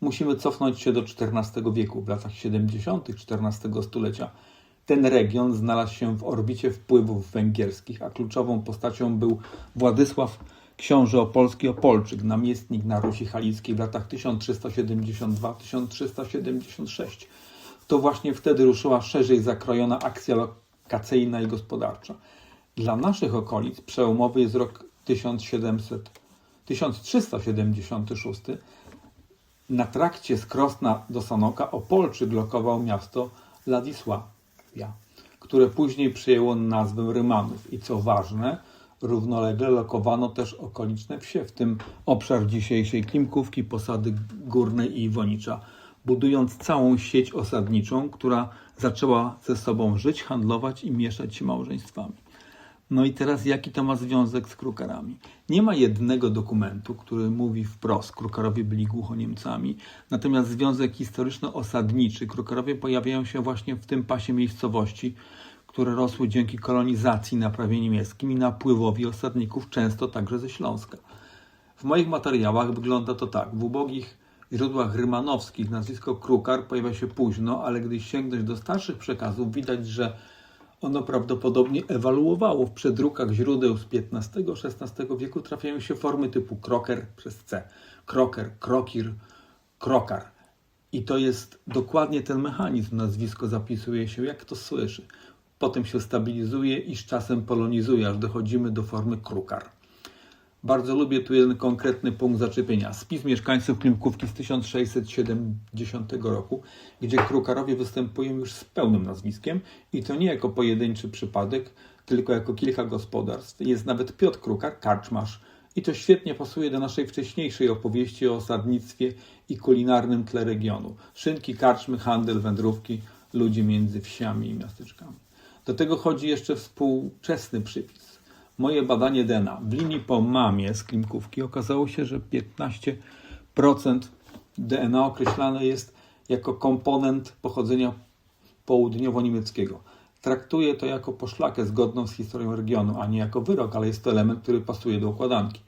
musimy cofnąć się do XIV wieku. W latach 70. XIV stulecia ten region znalazł się w orbicie wpływów węgierskich, a kluczową postacią był Władysław, książę opolski Opolczyk, namiestnik na Rusi Halickiej w latach 1372-1376. To właśnie wtedy ruszyła szerzej zakrojona akcja lokacyjna i gospodarcza. Dla naszych okolic przełomowy jest rok 1376. Na trakcie z Krosna do Sanoka Opolczyk lokował miasto Ladisławia, które później przyjęło nazwę Rymanów i co ważne, równolegle lokowano też okoliczne wsie, w tym obszar dzisiejszej Klimkówki, Posady Górnej i Iwonicza, budując całą sieć osadniczą, która zaczęła ze sobą żyć, handlować i mieszać się małżeństwami. No i teraz jaki to ma związek z Krukarami? Nie ma jednego dokumentu, który mówi wprost, Krukarowie byli Głuchoniemcami, natomiast związek historyczno-osadniczy. Krukarowie pojawiają się właśnie w tym pasie miejscowości, które rosły dzięki kolonizacji na prawie niemieckim i napływowi osadników, często także ze Śląska. W moich materiałach wygląda to tak. W ubogich źródłach rymanowskich nazwisko Krukar pojawia się późno, ale gdy sięgnąć do starszych przekazów, widać, że ono prawdopodobnie ewaluowało. W przedrukach źródeł z XV-XVI wieku trafiają się formy typu kroker przez C, kroker, krokir, krokar. I to jest dokładnie ten mechanizm. Nazwisko zapisuje się, jak to słyszy. Potem się stabilizuje i z czasem polonizuje, aż dochodzimy do formy Krukar. Bardzo lubię tu jeden konkretny punkt zaczepienia. Spis mieszkańców Klimkówki z 1670 roku, gdzie krukarowie występują już z pełnym nazwiskiem i to nie jako pojedynczy przypadek, tylko jako kilka gospodarstw. Jest nawet Piotr Krukar, karczmarz. I to świetnie pasuje do naszej wcześniejszej opowieści o osadnictwie i kulinarnym tle regionu. Szynki, karczmy, handel, wędrówki, ludzie między wsiami i miasteczkami. Do tego chodzi jeszcze współczesny przypis. Moje badanie DNA w linii po mamie z Klimkówki okazało się, że 15% DNA określane jest jako komponent pochodzenia południowo-niemieckiego. Traktuję to jako poszlakę zgodną z historią regionu, a nie jako wyrok, ale jest to element, który pasuje do układanki.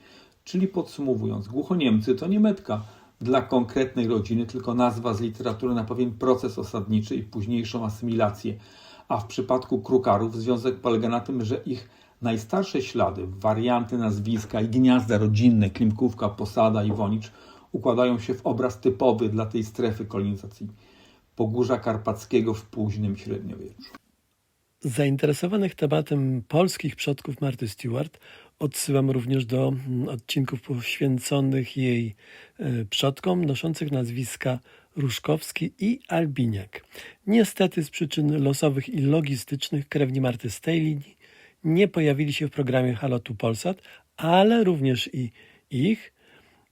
Czyli podsumowując, Głuchoniemcy to nie metka dla konkretnej rodziny, tylko nazwa z literatury na pewien proces osadniczy i późniejszą asymilację. A w przypadku Krukarów związek polega na tym, że ich najstarsze ślady, warianty nazwiska i gniazda rodzinne, Klimkówka, Posada i Wonicz, układają się w obraz typowy dla tej strefy kolonizacji Pogórza Karpackiego w późnym średniowieczu. Zainteresowanych tematem polskich przodków Marty Stewart odsyłam również do odcinków poświęconych jej przodkom noszących nazwiska Różkowski i Albiniak. Niestety z przyczyn losowych i logistycznych krewni Marty z tej linii nie pojawili się w programie Halo tu Polsat, ale również i ich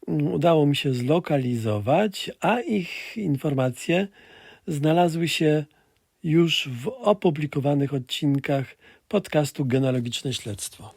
udało mi się zlokalizować, a ich informacje znalazły się już w opublikowanych odcinkach podcastu Genealogiczne Śledztwo.